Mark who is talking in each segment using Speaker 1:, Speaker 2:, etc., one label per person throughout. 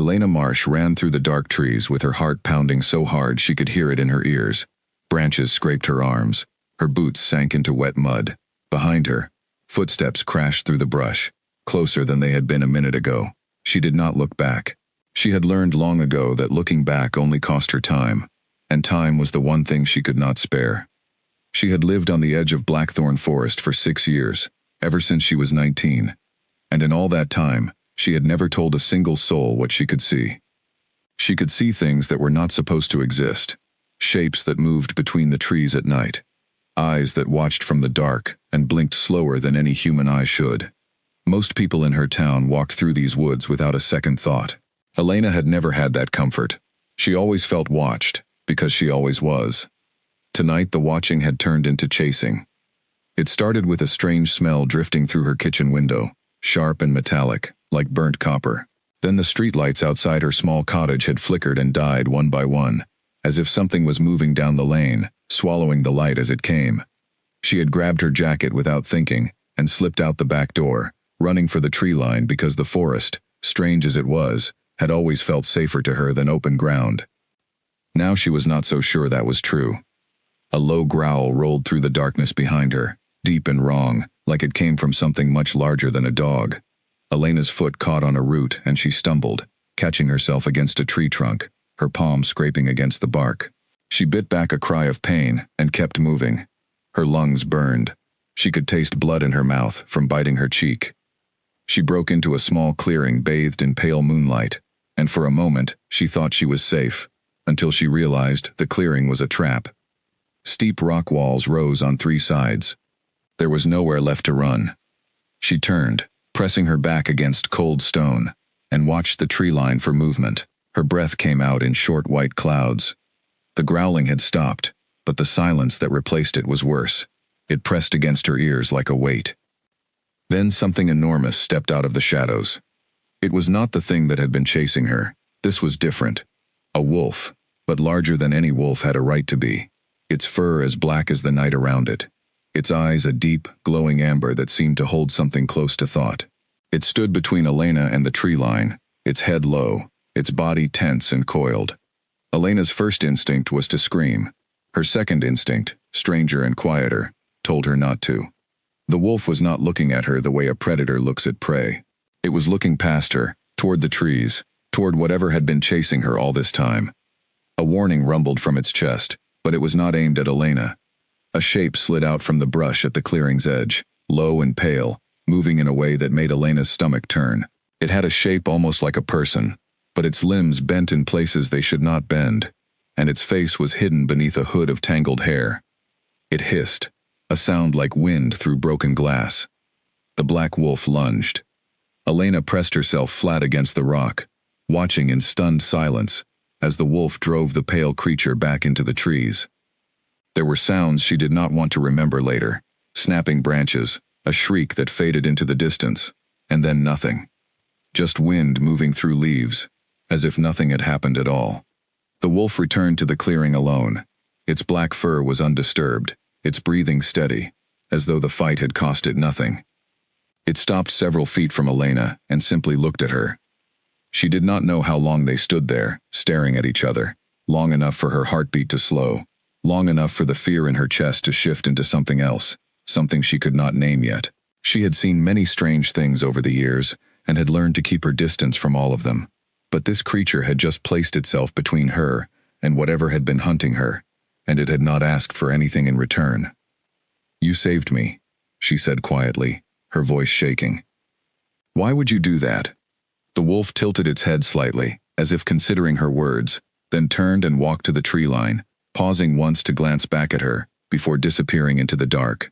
Speaker 1: Elena Marsh ran through the dark trees with her heart pounding so hard she could hear it in her ears. Branches scraped her arms. Her boots sank into wet mud. Behind her, footsteps crashed through the brush, closer than they had been a minute ago. She did not look back. She had learned long ago that looking back only cost her time, and time was the one thing she could not spare. She had lived on the edge of Blackthorn Forest for 6 years, ever since she was 19, and in all that time, she had never told a single soul what she could see. She could see things that were not supposed to exist, shapes that moved between the trees at night, eyes that watched from the dark and blinked slower than any human eye should. Most people in her town walked through these woods without a second thought. Elena had never had that comfort. She always felt watched, because she always was. Tonight the watching had turned into chasing. It started with a strange smell drifting through her kitchen window, sharp and metallic, like burnt copper. Then the streetlights outside her small cottage had flickered and died one by one, as if something was moving down the lane, swallowing the light as it came. She had grabbed her jacket without thinking, and slipped out the back door, running for the tree line because the forest, strange as it was, had always felt safer to her than open ground. Now she was not so sure that was true. A low growl rolled through the darkness behind her, deep and wrong, like it came from something much larger than a dog. Elena's foot caught on a root and she stumbled, catching herself against a tree trunk, her palm scraping against the bark. She bit back a cry of pain and kept moving. Her lungs burned. She could taste blood in her mouth from biting her cheek. She broke into a small clearing bathed in pale moonlight, and for a moment she thought she was safe, until she realized the clearing was a trap. Steep rock walls rose on 3 sides. There was nowhere left to run. She turned, pressing her back against cold stone, and watched the tree line for movement. Her breath came out in short white clouds. The growling had stopped, but the silence that replaced it was worse. It pressed against her ears like a weight. Then something enormous stepped out of the shadows. It was not the thing that had been chasing her. This was different. A wolf, but larger than any wolf had a right to be. Its fur as black as the night around it. Its eyes a deep, glowing amber that seemed to hold something close to thought. It stood between Elena and the tree line, its head low, its body tense and coiled. Elena's first instinct was to scream. Her second instinct, stranger and quieter, told her not to. The wolf was not looking at her the way a predator looks at prey. It was looking past her, toward the trees, toward whatever had been chasing her all this time. A warning rumbled from its chest, but it was not aimed at Elena. A shape slid out from the brush at the clearing's edge, low and pale, moving in a way that made Elena's stomach turn. It had a shape almost like a person, but its limbs bent in places they should not bend, and its face was hidden beneath a hood of tangled hair. It hissed, a sound like wind through broken glass. The black wolf lunged. Elena pressed herself flat against the rock, watching in stunned silence as the wolf drove the pale creature back into the trees. There were sounds she did not want to remember later, snapping branches, a shriek that faded into the distance, and then nothing. Just wind moving through leaves, as if nothing had happened at all. The wolf returned to the clearing alone. Its black fur was undisturbed, its breathing steady, as though the fight had cost it nothing. It stopped several feet from Elena and simply looked at her. She did not know how long they stood there, staring at each other, long enough for her heartbeat to slow, long enough for the fear in her chest to shift into something else, something she could not name yet. She had seen many strange things over the years and had learned to keep her distance from all of them. But this creature had just placed itself between her and whatever had been hunting her, and it had not asked for anything in return. "You saved me," she said quietly, her voice shaking. "Why would you do that?" The wolf tilted its head slightly, as if considering her words, then turned and walked to the tree line, pausing once to glance back at her, before disappearing into the dark.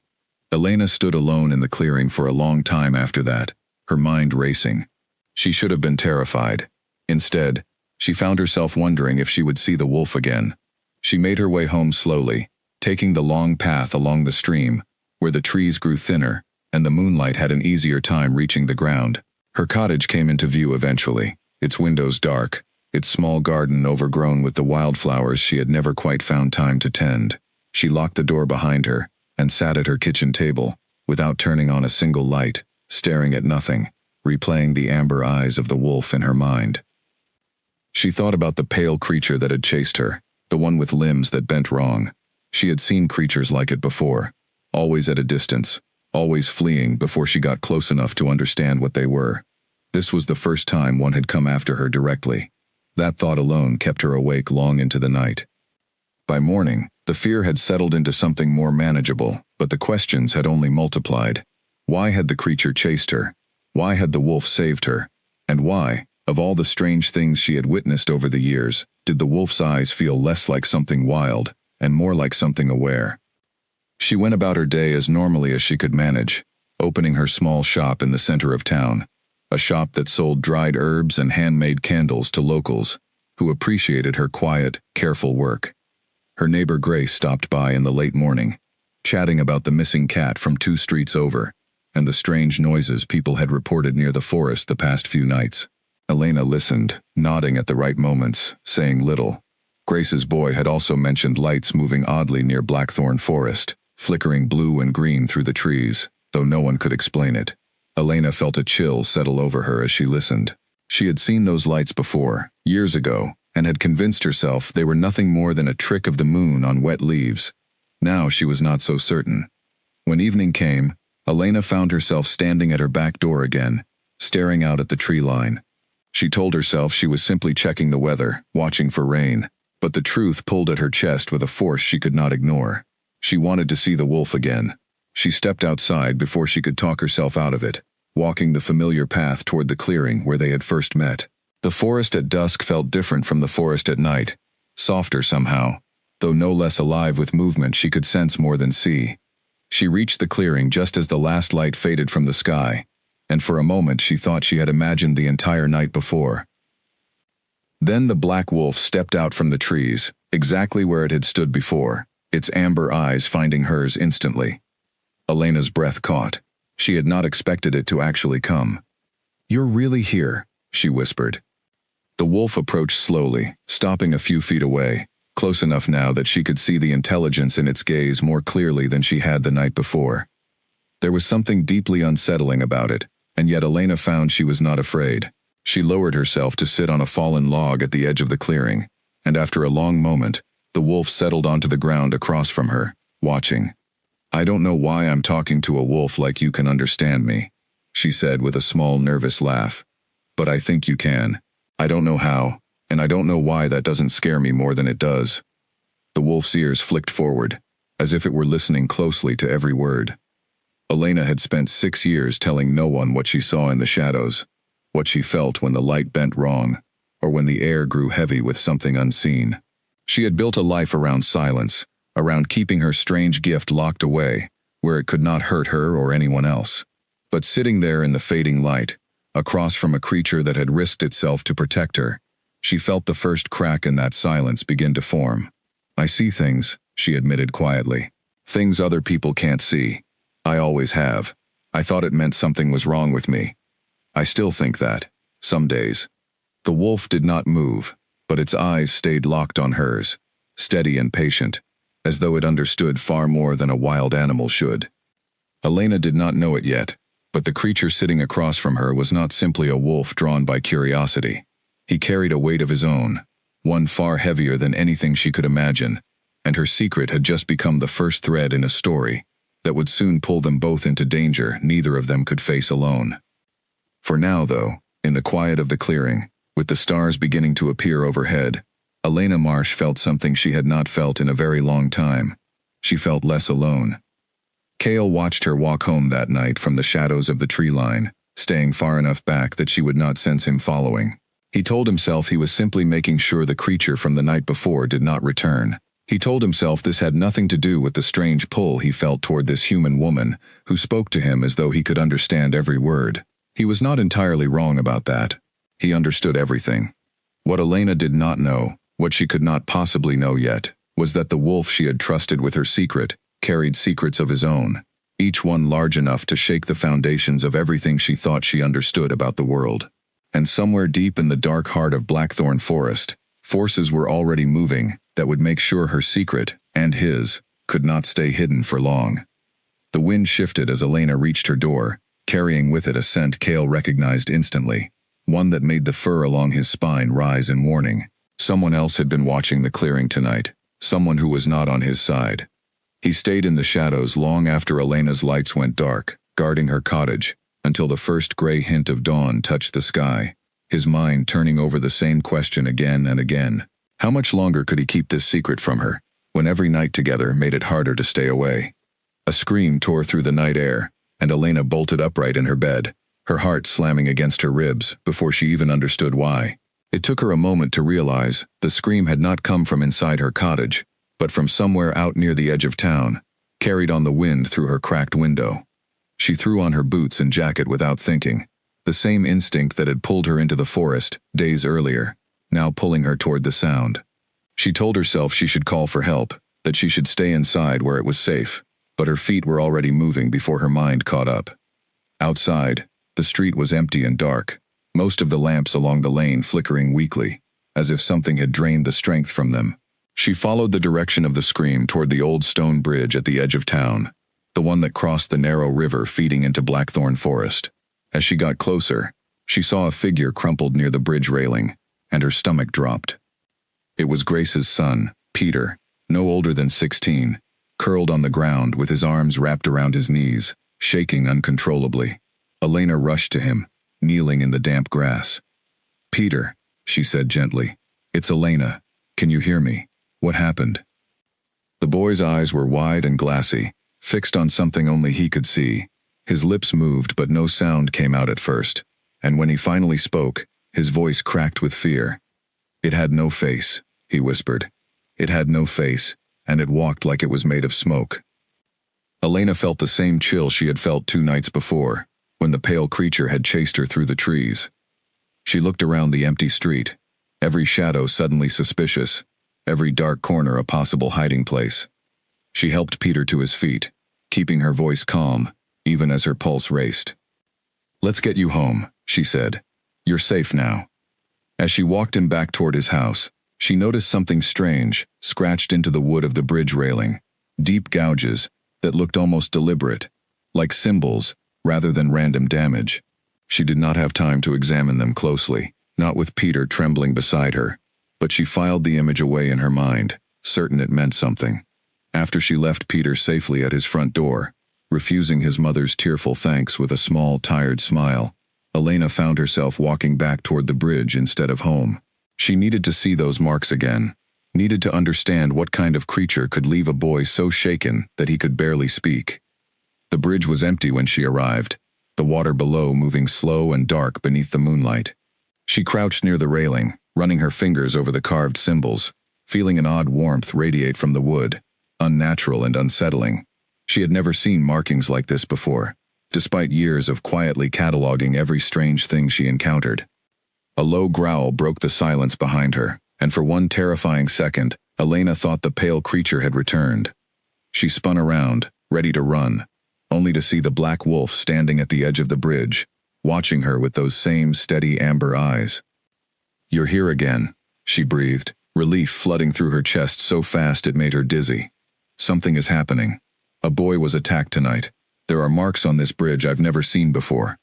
Speaker 1: Elena stood alone in the clearing for a long time after that, her mind racing. She should have been terrified. Instead, she found herself wondering if she would see the wolf again. She made her way home slowly, taking the long path along the stream, where the trees grew thinner, and the moonlight had an easier time reaching the ground. Her cottage came into view eventually, its windows dark, its small garden overgrown with the wildflowers she had never quite found time to tend. She locked the door behind her, and sat at her kitchen table, without turning on a single light, staring at nothing, replaying the amber eyes of the wolf in her mind. She thought about the pale creature that had chased her, the one with limbs that bent wrong. She had seen creatures like it before, always at a distance, always fleeing before she got close enough to understand what they were. This was the first time one had come after her directly. That thought alone kept her awake long into the night. By morning, the fear had settled into something more manageable, but the questions had only multiplied. Why had the creature chased her? Why had the wolf saved her? And why, of all the strange things she had witnessed over the years, did the wolf's eyes feel less like something wild and more like something aware? She went about her day as normally as she could manage, opening her small shop in the center of town, a shop that sold dried herbs and handmade candles to locals, who appreciated her quiet, careful work. Her neighbor Grace stopped by in the late morning, chatting about the missing cat from 2 streets over, and the strange noises people had reported near the forest the past few nights. Elena listened, nodding at the right moments, saying little. Grace's boy had also mentioned lights moving oddly near Blackthorn Forest, flickering blue and green through the trees, though no one could explain it. Elena felt a chill settle over her as she listened. She had seen those lights before, years ago, and had convinced herself they were nothing more than a trick of the moon on wet leaves. Now she was not so certain. When evening came, Elena found herself standing at her back door again, staring out at the tree line. She told herself she was simply checking the weather, watching for rain, but the truth pulled at her chest with a force she could not ignore. She wanted to see the wolf again. She stepped outside before she could talk herself out of it, walking the familiar path toward the clearing where they had first met. The forest at dusk felt different from the forest at night, softer somehow, though no less alive with movement she could sense more than see. She reached the clearing just as the last light faded from the sky, and for a moment she thought she had imagined the entire night before. Then the black wolf stepped out from the trees, exactly where it had stood before, its amber eyes finding hers instantly. Elena's breath caught. She had not expected it to actually come. "You're really here," she whispered. The wolf approached slowly, stopping a few feet away, close enough now that she could see the intelligence in its gaze more clearly than she had the night before. There was something deeply unsettling about it, and yet Elena found she was not afraid. She lowered herself to sit on a fallen log at the edge of the clearing, and after a long moment, the wolf settled onto the ground across from her, watching. "I don't know why I'm talking to a wolf like you can understand me," she said with a small nervous laugh. "But I think you can. I don't know how, and I don't know why that doesn't scare me more than it does." The wolf's ears flicked forward, as if it were listening closely to every word. Elena had spent 6 years telling no one what she saw in the shadows, what she felt when the light bent wrong, or when the air grew heavy with something unseen. She had built a life around silence, around keeping her strange gift locked away, where it could not hurt her or anyone else. But sitting there in the fading light, across from a creature that had risked itself to protect her, she felt the first crack in that silence begin to form. "I see things," she admitted quietly. "Things other people can't see. I always have. I thought it meant something was wrong with me. I still think that, some days." The wolf did not move, but its eyes stayed locked on hers, steady and patient, as though it understood far more than a wild animal should. Elena did not know it yet, but the creature sitting across from her was not simply a wolf drawn by curiosity. He carried a weight of his own, one far heavier than anything she could imagine, and her secret had just become the first thread in a story that would soon pull them both into danger neither of them could face alone. For now, though, in the quiet of the clearing, with the stars beginning to appear overhead, Elena Marsh felt something she had not felt in a very long time. She felt less alone. Cale watched her walk home that night from the shadows of the tree line, staying far enough back that she would not sense him following. He told himself he was simply making sure the creature from the night before did not return. He told himself this had nothing to do with the strange pull he felt toward this human woman, who spoke to him as though he could understand every word. He was not entirely wrong about that. He understood everything. What Elena did not know, what she could not possibly know yet, was that the wolf she had trusted with her secret carried secrets of his own, each one large enough to shake the foundations of everything she thought she understood about the world. And somewhere deep in the dark heart of Blackthorn Forest, forces were already moving that would make sure her secret, and his, could not stay hidden for long. The wind shifted as Elena reached her door, carrying with it a scent Cale recognized instantly, one that made the fur along his spine rise in warning. Someone else had been watching the clearing tonight, someone who was not on his side. He stayed in the shadows long after Elena's lights went dark, guarding her cottage, until the first gray hint of dawn touched the sky, his mind turning over the same question again and again. How much longer could he keep this secret from her, when every night together made it harder to stay away? A scream tore through the night air, and Elena bolted upright in her bed, her heart slamming against her ribs before she even understood why. It took her a moment to realize the scream had not come from inside her cottage, but from somewhere out near the edge of town, carried on the wind through her cracked window. She threw on her boots and jacket without thinking, the same instinct that had pulled her into the forest days earlier, now pulling her toward the sound. She told herself she should call for help, that she should stay inside where it was safe, but her feet were already moving before her mind caught up. Outside, the street was empty and dark, most of the lamps along the lane flickering weakly, as if something had drained the strength from them. She followed the direction of the scream toward the old stone bridge at the edge of town, the one that crossed the narrow river feeding into Blackthorn Forest. As she got closer, she saw a figure crumpled near the bridge railing, and her stomach dropped. It was Grace's son, Peter, no older than 16, curled on the ground with his arms wrapped around his knees, shaking uncontrollably. Elena rushed to him, kneeling in the damp grass. "Peter," she said gently. "It's Elena. Can you hear me? What happened?" The boy's eyes were wide and glassy, fixed on something only he could see. His lips moved, but no sound came out at first, and when he finally spoke, his voice cracked with fear. "It had no face," he whispered. "It had no face, and it walked like it was made of smoke." Elena felt the same chill she had felt 2 nights before, when the pale creature had chased her through the trees. She looked around the empty street, every shadow suddenly suspicious, every dark corner a possible hiding place. She helped Peter to his feet, keeping her voice calm, even as her pulse raced. "Let's get you home," she said. "You're safe now." As she walked him back toward his house, she noticed something strange, scratched into the wood of the bridge railing, deep gouges that looked almost deliberate, like symbols rather than random damage. She did not have time to examine them closely, not with Peter trembling beside her, but she filed the image away in her mind, certain it meant something. After she left Peter safely at his front door, refusing his mother's tearful thanks with a small, tired smile, Elena found herself walking back toward the bridge instead of home. She needed to see those marks again, needed to understand what kind of creature could leave a boy so shaken that he could barely speak. The bridge was empty when she arrived, the water below moving slow and dark beneath the moonlight. She crouched near the railing, running her fingers over the carved symbols, feeling an odd warmth radiate from the wood, unnatural and unsettling. She had never seen markings like this before, despite years of quietly cataloging every strange thing she encountered. A low growl broke the silence behind her, and for one terrifying second, Elena thought the pale creature had returned. She spun around, ready to run, only to see the black wolf standing at the edge of the bridge, watching her with those same steady amber eyes. "You're here again," she breathed, relief flooding through her chest so fast it made her dizzy. "Something is happening. A boy was attacked tonight. There are marks on this bridge I've never seen before."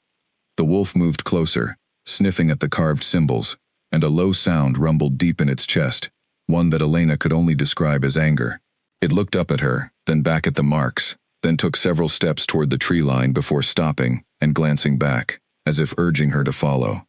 Speaker 1: The wolf moved closer, sniffing at the carved symbols, and a low sound rumbled deep in its chest, one that Elena could only describe as anger. It looked up at her, then back at the marks, then took several steps toward the tree line before stopping and glancing back, as if urging her to follow.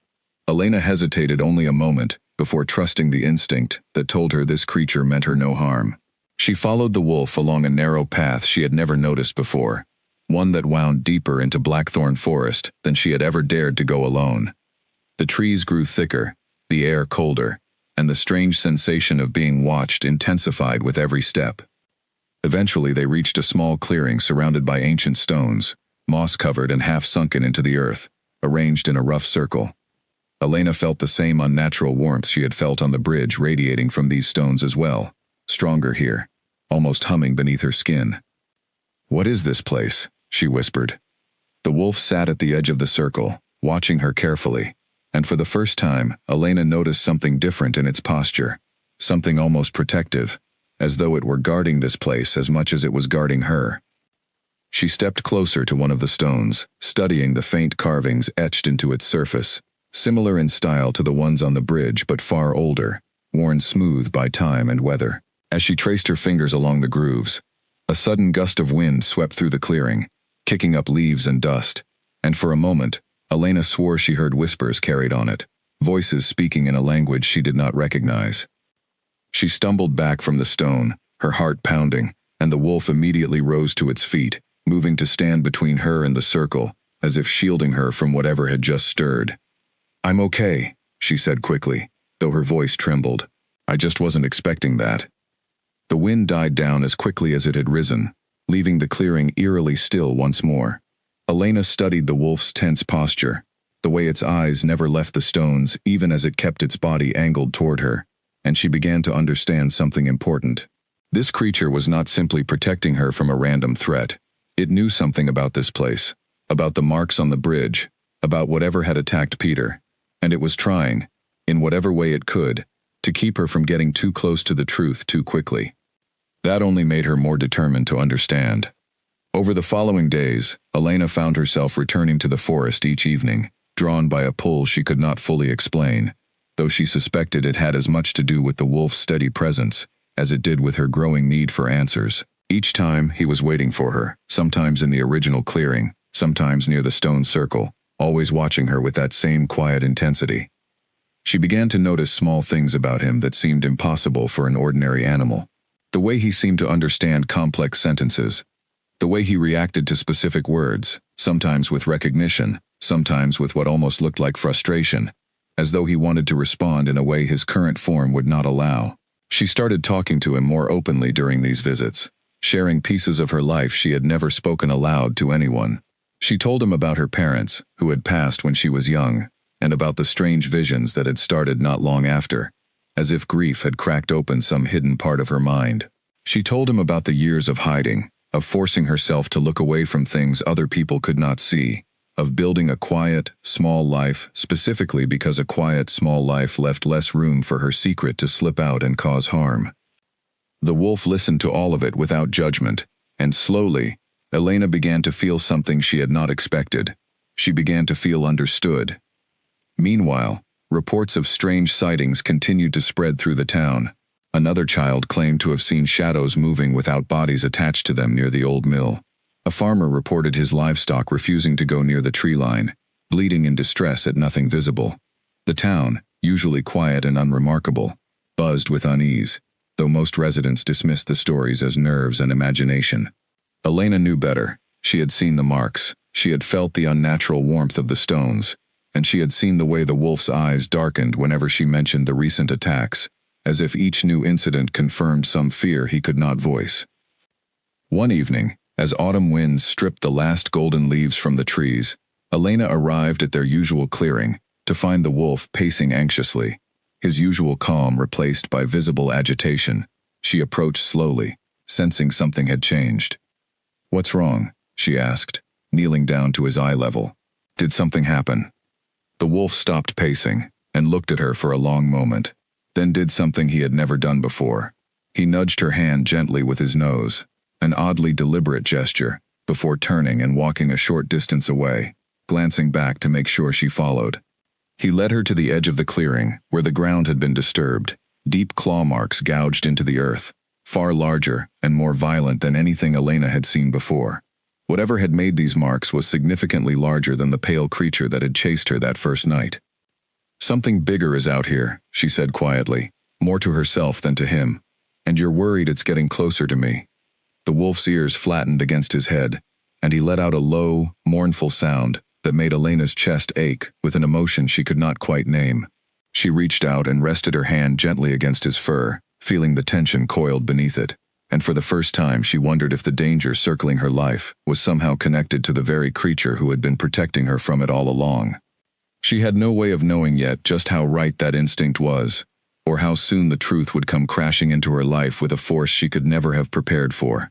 Speaker 1: Elena hesitated only a moment before trusting the instinct that told her this creature meant her no harm. She followed the wolf along a narrow path she had never noticed before, one that wound deeper into Blackthorn Forest than she had ever dared to go alone. The trees grew thicker, the air colder, and the strange sensation of being watched intensified with every step. Eventually they reached a small clearing surrounded by ancient stones, moss-covered and half-sunken into the earth, arranged in a rough circle. Elena felt the same unnatural warmth she had felt on the bridge radiating from these stones as well, stronger here, almost humming beneath her skin. "What is this place?" she whispered. The wolf sat at the edge of the circle, watching her carefully, and for the first time, Elena noticed something different in its posture, something almost protective, as though it were guarding this place as much as it was guarding her. She stepped closer to one of the stones, studying the faint carvings etched into its surface. similar in style to the ones on the bridge but far older, worn smooth by time and weather. As she traced her fingers along the grooves, a sudden gust of wind swept through the clearing, kicking up leaves and dust, and for a moment, Elena swore she heard whispers carried on it, voices speaking in a language she did not recognize. She stumbled back from the stone, her heart pounding, and the wolf immediately rose to its feet, moving to stand between her and the circle, as if shielding her from whatever had just stirred. "I'm okay," she said quickly, though her voice trembled. "I just wasn't expecting that." The wind died down as quickly as it had risen, leaving the clearing eerily still once more. Elena studied the wolf's tense posture, the way its eyes never left the stones even as it kept its body angled toward her, and she began to understand something important. This creature was not simply protecting her from a random threat. It knew something about this place, about the marks on the bridge, about whatever had attacked Peter, and it was trying, in whatever way it could, to keep her from getting too close to the truth too quickly. That only made her more determined to understand. Over the following days, Elena found herself returning to the forest each evening, drawn by a pull she could not fully explain, though she suspected it had as much to do with the wolf's steady presence as it did with her growing need for answers. Each time he was waiting for her, sometimes in the original clearing, sometimes near the stone circle, always watching her with that same quiet intensity. She began to notice small things about him that seemed impossible for an ordinary animal. The way he seemed to understand complex sentences, the way he reacted to specific words, sometimes with recognition, sometimes with what almost looked like frustration, as though he wanted to respond in a way his current form would not allow. She started talking to him more openly during these visits, sharing pieces of her life she had never spoken aloud to anyone. She told him about her parents, who had passed when she was young, and about the strange visions that had started not long after, as if grief had cracked open some hidden part of her mind. She told him about the years of hiding, of forcing herself to look away from things other people could not see, of building a quiet, small life specifically because a quiet, small life left less room for her secret to slip out and cause harm. The wolf listened to all of it without judgment, and slowly, Elena began to feel something she had not expected. She began to feel understood. Meanwhile, reports of strange sightings continued to spread through the town. Another child claimed to have seen shadows moving without bodies attached to them near the old mill. A farmer reported his livestock refusing to go near the tree line, bleeding in distress at nothing visible. The town, usually quiet and unremarkable, buzzed with unease, though most residents dismissed the stories as nerves and imagination. Elena knew better. She had seen the marks, she had felt the unnatural warmth of the stones, and she had seen the way the wolf's eyes darkened whenever she mentioned the recent attacks, as if each new incident confirmed some fear he could not voice. One evening, as autumn winds stripped the last golden leaves from the trees, Elena arrived at their usual clearing, to find the wolf pacing anxiously, his usual calm replaced by visible agitation. She approached slowly, sensing something had changed. "What's wrong?" she asked, kneeling down to his eye level. "Did something happen?" The wolf stopped pacing, and looked at her for a long moment, then did something he had never done before. He nudged her hand gently with his nose, an oddly deliberate gesture, before turning and walking a short distance away, glancing back to make sure she followed. He led her to the edge of the clearing, where the ground had been disturbed, deep claw marks gouged into the earth, far larger and more violent than anything Elena had seen before. Whatever had made these marks was significantly larger than the pale creature that had chased her that first night. "Something bigger is out here," she said quietly, more to herself than to him, "and you're worried it's getting closer to me." The wolf's ears flattened against his head, and he let out a low, mournful sound that made Elena's chest ache with an emotion she could not quite name. She reached out and rested her hand gently against his fur, feeling the tension coiled beneath it, and for the first time she wondered if the danger circling her life was somehow connected to the very creature who had been protecting her from it all along. She had no way of knowing yet just how right that instinct was, or how soon the truth would come crashing into her life with a force she could never have prepared for.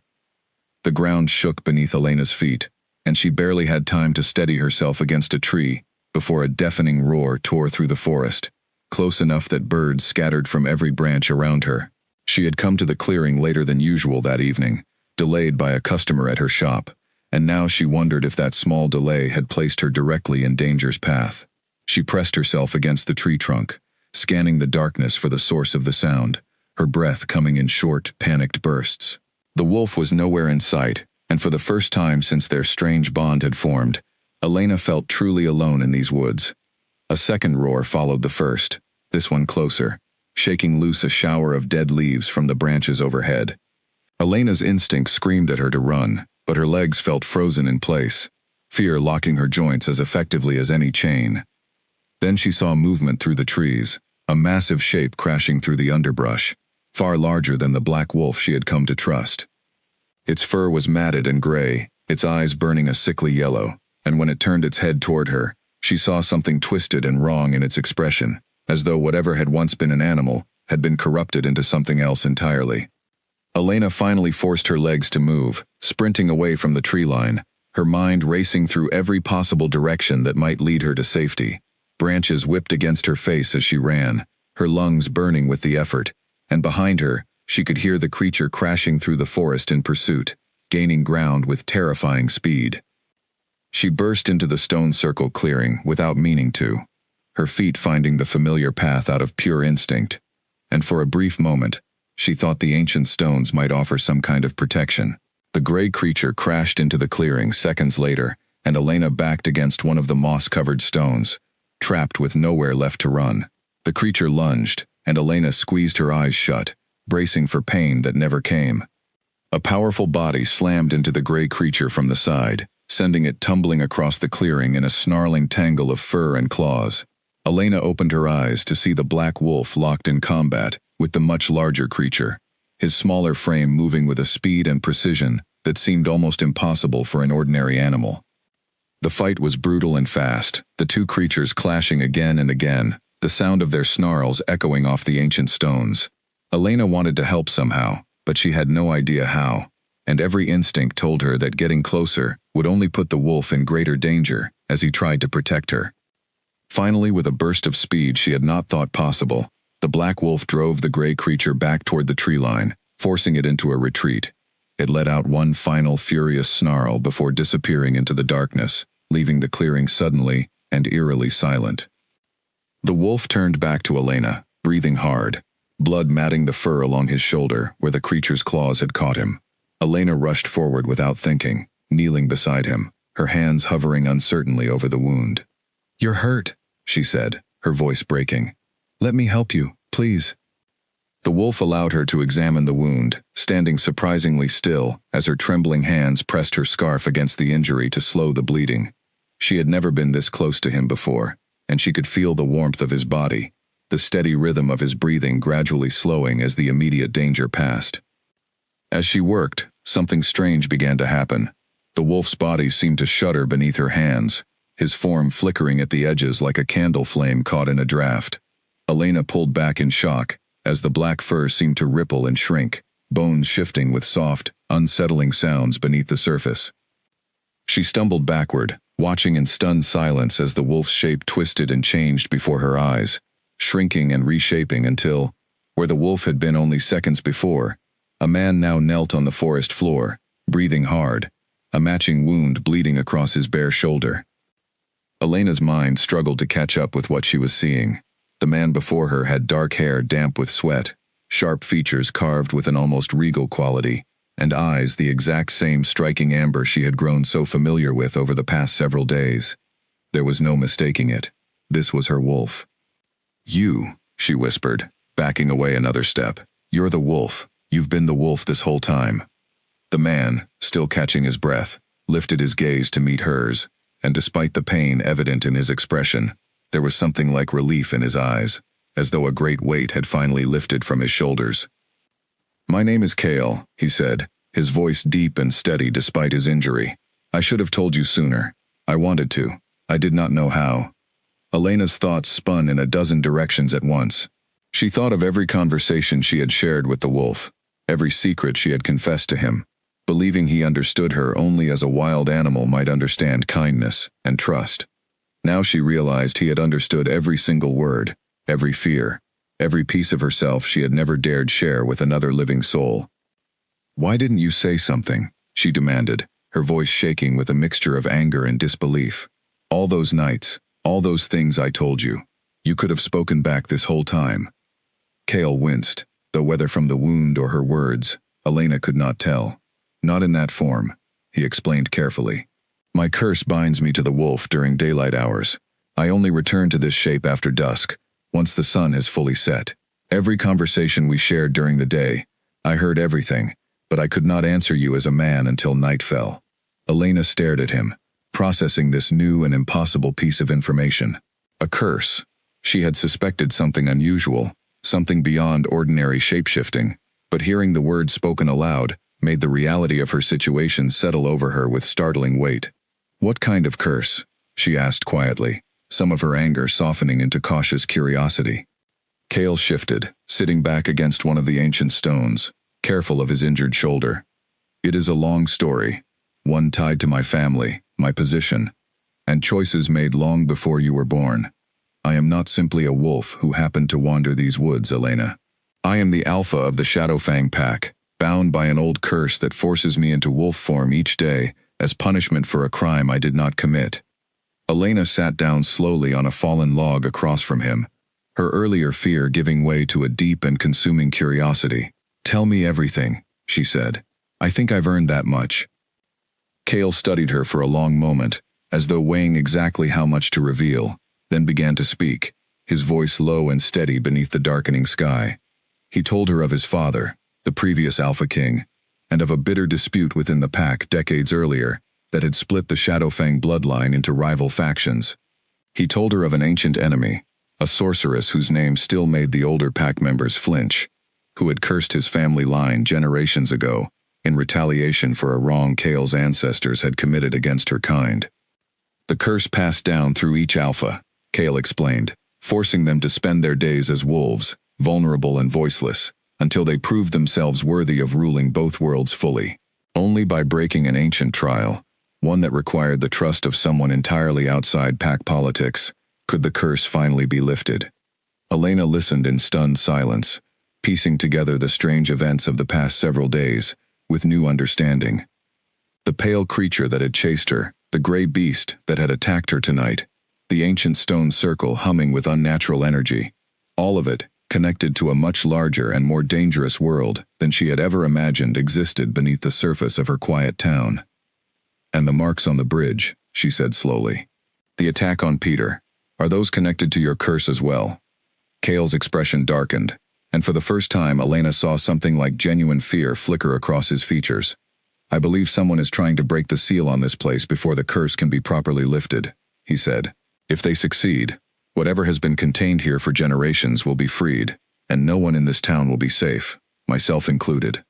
Speaker 1: The ground shook beneath Elena's feet, and she barely had time to steady herself against a tree before a deafening roar tore through the forest, close enough that birds scattered from every branch around her. She had come to the clearing later than usual that evening, delayed by a customer at her shop, and now she wondered if that small delay had placed her directly in danger's path. She pressed herself against the tree trunk, scanning the darkness for the source of the sound, her breath coming in short, panicked bursts. The wolf was nowhere in sight, and for the first time since their strange bond had formed, Elena felt truly alone in these woods. A second roar followed the first, this one closer, shaking loose a shower of dead leaves from the branches overhead. Elena's instinct screamed at her to run, but her legs felt frozen in place, fear locking her joints as effectively as any chain. Then she saw movement through the trees, a massive shape crashing through the underbrush, far larger than the black wolf she had come to trust. Its fur was matted and gray, its eyes burning a sickly yellow, and when it turned its head toward her, she saw something twisted and wrong in its expression, as though whatever had once been an animal had been corrupted into something else entirely. Elena finally forced her legs to move, sprinting away from the tree line, her mind racing through every possible direction that might lead her to safety. Branches whipped against her face as she ran, her lungs burning with the effort, and behind her, she could hear the creature crashing through the forest in pursuit, gaining ground with terrifying speed. She burst into the stone circle clearing without meaning to, her feet finding the familiar path out of pure instinct, and for a brief moment, she thought the ancient stones might offer some kind of protection. The gray creature crashed into the clearing seconds later, and Elena backed against one of the moss-covered stones, trapped with nowhere left to run. The creature lunged, and Elena squeezed her eyes shut, bracing for pain that never came. A powerful body slammed into the gray creature from the side, sending it tumbling across the clearing in a snarling tangle of fur and claws. Elena opened her eyes to see the black wolf locked in combat with the much larger creature, his smaller frame moving with a speed and precision that seemed almost impossible for an ordinary animal. The fight was brutal and fast, the two creatures clashing again and again, the sound of their snarls echoing off the ancient stones. Elena wanted to help somehow, but she had no idea how, and every instinct told her that getting closer would only put the wolf in greater danger as he tried to protect her. Finally, with a burst of speed she had not thought possible, the black wolf drove the gray creature back toward the tree line, forcing it into a retreat. It let out one final furious snarl before disappearing into the darkness, leaving the clearing suddenly and eerily silent. The wolf turned back to Elena, breathing hard, blood matting the fur along his shoulder where the creature's claws had caught him. Elena rushed forward without thinking, kneeling beside him, her hands hovering uncertainly over the wound. "You're hurt," she said, her voice breaking. "Let me help you, please." The wolf allowed her to examine the wound, standing surprisingly still as her trembling hands pressed her scarf against the injury to slow the bleeding. She had never been this close to him before, and she could feel the warmth of his body, the steady rhythm of his breathing gradually slowing as the immediate danger passed. As she worked, something strange began to happen. The wolf's body seemed to shudder beneath her hands, his form flickering at the edges like a candle flame caught in a draft. Elena pulled back in shock, as the black fur seemed to ripple and shrink, bones shifting with soft, unsettling sounds beneath the surface. She stumbled backward, watching in stunned silence as the wolf's shape twisted and changed before her eyes, shrinking and reshaping until, where the wolf had been only seconds before, a man now knelt on the forest floor, breathing hard, a matching wound bleeding across his bare shoulder. Elena's mind struggled to catch up with what she was seeing. The man before her had dark hair damp with sweat, sharp features carved with an almost regal quality, and eyes the exact same striking amber she had grown so familiar with over the past several days. There was no mistaking it. This was her wolf. "You," she whispered, backing away another step. "You're the wolf. You've been the wolf this whole time." The man, still catching his breath, lifted his gaze to meet hers, and despite the pain evident in his expression, there was something like relief in his eyes, as though a great weight had finally lifted from his shoulders. "My name is Kale," he said, his voice deep and steady despite his injury. "I should have told you sooner. I wanted to. I did not know how." Elena's thoughts spun in a dozen directions at once. She thought of every conversation she had shared with the wolf, every secret she had confessed to him, believing he understood her only as a wild animal might understand kindness and trust. Now she realized he had understood every single word, every fear, every piece of herself she had never dared share with another living soul. "Why didn't you say something?" she demanded, her voice shaking with a mixture of anger and disbelief. "All those nights, All those things I told you. You could have spoken back this whole time. Kale winced, though whether from the wound or her words, Elena could not tell. Not in that form, he explained carefully. My curse binds me to the wolf during daylight hours. I only return to this shape after dusk, once the sun has fully set. Every conversation we shared during the day, I heard everything, but I could not answer you as a man until night fell. Elena stared at him, processing this new and impossible piece of information. A curse. She had suspected something unusual, something beyond ordinary shapeshifting, but hearing the words spoken aloud made the reality of her situation settle over her with startling weight. What kind of curse? She asked quietly, some of her anger softening into cautious curiosity. Kale shifted, sitting back against one of the ancient stones, careful of his injured shoulder. It is a long story, one tied to my family, my position, and choices made long before you were born. I am not simply a wolf who happened to wander these woods, Elena. I am the alpha of the Shadowfang pack, bound by an old curse that forces me into wolf form each day as punishment for a crime I did not commit. Elena sat down slowly on a fallen log across from him, her earlier fear giving way to a deep and consuming curiosity. Tell me everything, she said. I think I've earned that much. Kale studied her for a long moment, as though weighing exactly how much to reveal, then began to speak, his voice low and steady beneath the darkening sky. He told her of his father, the previous Alpha King, and of a bitter dispute within the pack decades earlier that had split the Shadowfang bloodline into rival factions. He told her of an ancient enemy, a sorceress whose name still made the older pack members flinch, who had cursed his family line generations ago in retaliation for a wrong Kale's ancestors had committed against her kind. The curse passed down through each alpha, Kale explained, forcing them to spend their days as wolves, vulnerable and voiceless, until they proved themselves worthy of ruling both worlds fully. Only by breaking an ancient trial, one that required the trust of someone entirely outside pack politics, could the curse finally be lifted. Elena listened in stunned silence, piecing together the strange events of the past several days, with new understanding. The pale creature that had chased her, the gray beast that had attacked her tonight, the ancient stone circle humming with unnatural energy, all of it connected to a much larger and more dangerous world than she had ever imagined existed beneath the surface of her quiet town. And the marks on the bridge, she said slowly. The attack on Peter, are those connected to your curse as well? Kale's expression darkened, and for the first time Elena saw something like genuine fear flicker across his features. I believe someone is trying to break the seal on this place before the curse can be properly lifted, he said. If they succeed, whatever has been contained here for generations will be freed, and no one in this town will be safe, myself included.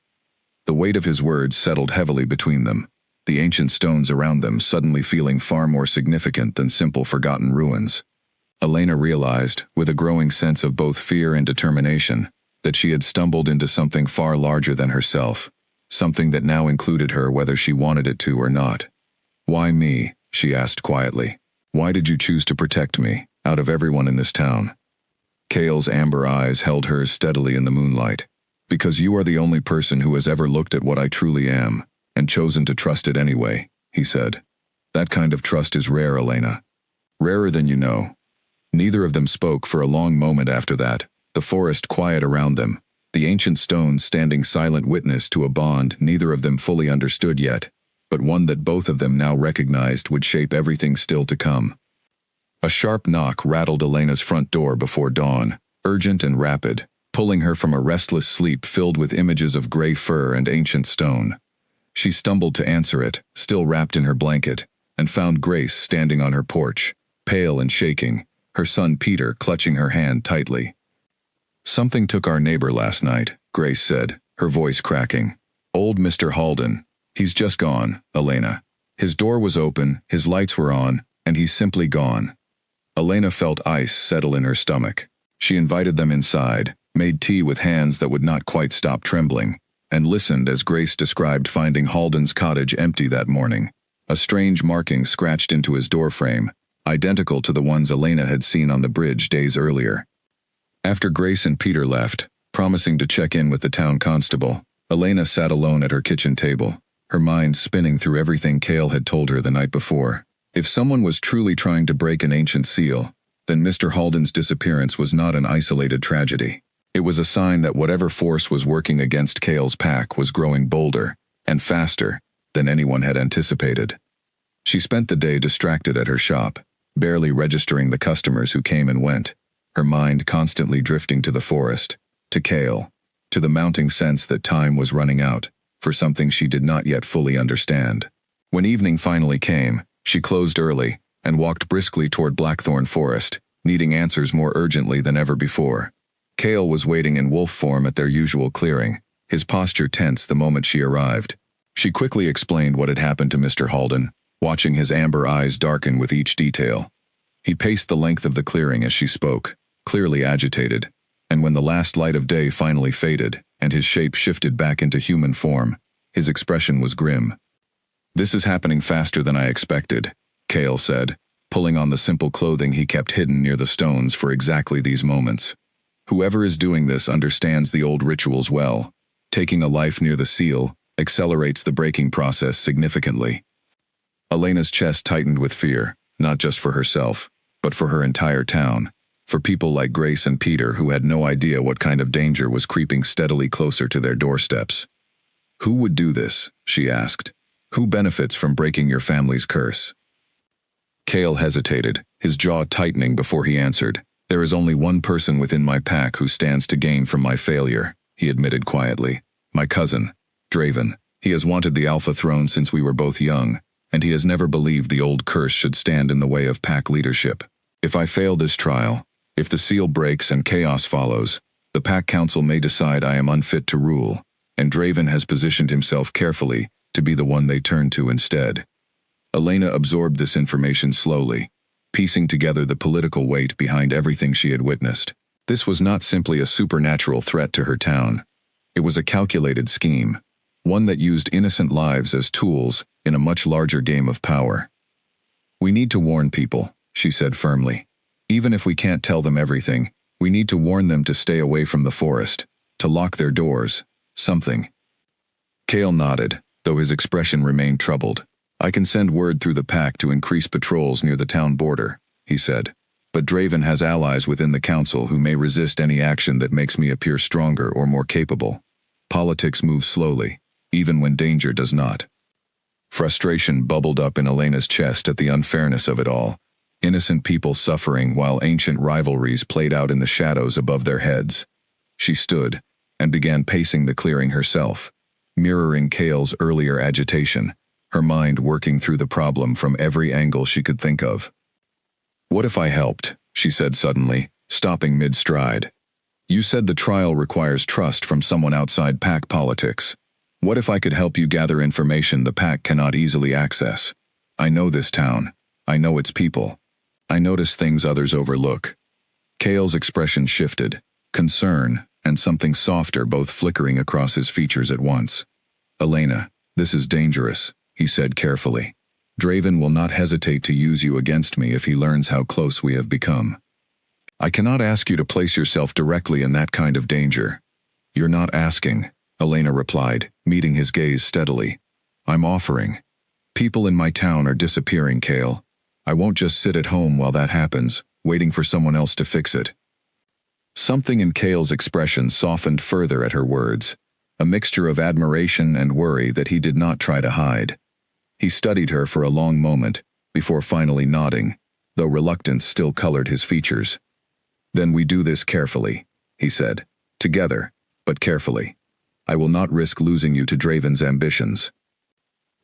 Speaker 1: The weight of his words settled heavily between them, the ancient stones around them suddenly feeling far more significant than simple forgotten ruins. Elena realized, with a growing sense of both fear and determination, that she had stumbled into something far larger than herself, something that now included her whether she wanted it to or not. Why me? She asked quietly. Why did you choose to protect me, out of everyone in this town? Kale's amber eyes held hers steadily in the moonlight. Because you are the only person who has ever looked at what I truly am, and chosen to trust it anyway, he said. That kind of trust is rare, Elena. Rarer than you know. Neither of them spoke for a long moment after that, the forest quiet around them, the ancient stones standing silent witness to a bond neither of them fully understood yet, but one that both of them now recognized would shape everything still to come. A sharp knock rattled Elena's front door before dawn, urgent and rapid, pulling her from a restless sleep filled with images of gray fur and ancient stone. She stumbled to answer it, still wrapped in her blanket, and found Grace standing on her porch, pale and shaking, her son Peter clutching her hand tightly. Something took our neighbor last night, Grace said, her voice cracking. Old Mr. Halden. He's just gone, Elena. His door was open, his lights were on, and he's simply gone. Elena felt ice settle in her stomach. She invited them inside, made tea with hands that would not quite stop trembling, and listened as Grace described finding Halden's cottage empty that morning, a strange marking scratched into his doorframe, identical to the ones Elena had seen on the bridge days earlier. After Grace and Peter left, promising to check in with the town constable, Elena sat alone at her kitchen table, her mind spinning through everything Kale had told her the night before. If someone was truly trying to break an ancient seal, then Mr. Halden's disappearance was not an isolated tragedy. It was a sign that whatever force was working against Cale's pack was growing bolder and faster than anyone had anticipated. She spent the day distracted at her shop, barely registering the customers who came and went, her mind constantly drifting to the forest, to Cale, to the mounting sense that time was running out for something she did not yet fully understand. When evening finally came, she closed early and walked briskly toward Blackthorn Forest, needing answers more urgently than ever before. Cale was waiting in wolf form at their usual clearing, his posture tense the moment she arrived. She quickly explained what had happened to Mr. Halden, watching his amber eyes darken with each detail. He paced the length of the clearing as she spoke, clearly agitated, and when the last light of day finally faded and his shape shifted back into human form, his expression was grim. "This is happening faster than I expected," Cale said, pulling on the simple clothing he kept hidden near the stones for exactly these moments. "Whoever is doing this understands the old rituals well. Taking a life near the seal accelerates the breaking process significantly." Elena's chest tightened with fear, not just for herself, but for her entire town, for people like Grace and Peter who had no idea what kind of danger was creeping steadily closer to their doorsteps. "Who would do this?" she asked. "Who benefits from breaking your family's curse?" Cale hesitated, his jaw tightening before he answered. "There is only one person within my pack who stands to gain from my failure," he admitted quietly. "My cousin, Draven. He has wanted the Alpha throne since we were both young, and he has never believed the old curse should stand in the way of pack leadership. If I fail this trial, if the seal breaks and chaos follows, the pack council may decide I am unfit to rule, and Draven has positioned himself carefully to be the one they turn to instead." Elena absorbed this information slowly, piecing together the political weight behind everything she had witnessed. This was not simply a supernatural threat to her town. It was a calculated scheme, one that used innocent lives as tools in a much larger game of power. "We need to warn people," she said firmly. "Even if we can't tell them everything, we need to warn them to stay away from the forest, to lock their doors, something." Cale nodded, though his expression remained troubled. "I can send word through the pack to increase patrols near the town border," he said. "But Draven has allies within the council who may resist any action that makes me appear stronger or more capable. Politics moves slowly, even when danger does not." Frustration bubbled up in Elena's chest at the unfairness of it all. Innocent people suffering while ancient rivalries played out in the shadows above their heads. She stood and began pacing the clearing herself, mirroring Cale's earlier agitation, her mind working through the problem from every angle she could think of. "What if I helped?" she said suddenly, stopping mid-stride. "You said the trial requires trust from someone outside pack politics. What if I could help you gather information the pack cannot easily access? I know this town. I know its people. I notice things others overlook." Cale's expression shifted, concern and something softer both flickering across his features at once. "Elena, this is dangerous," he said carefully. "Draven will not hesitate to use you against me if he learns how close we have become. I cannot ask you to place yourself directly in that kind of danger." "You're not asking," Elena replied, meeting his gaze steadily. "I'm offering. People in my town are disappearing, Cale. I won't just sit at home while that happens, waiting for someone else to fix it." Something in Cale's expression softened further at her words, a mixture of admiration and worry that he did not try to hide. He studied her for a long moment, before finally nodding, though reluctance still colored his features. "Then we do this carefully," he said. "Together, but carefully. I will not risk losing you to Draven's ambitions."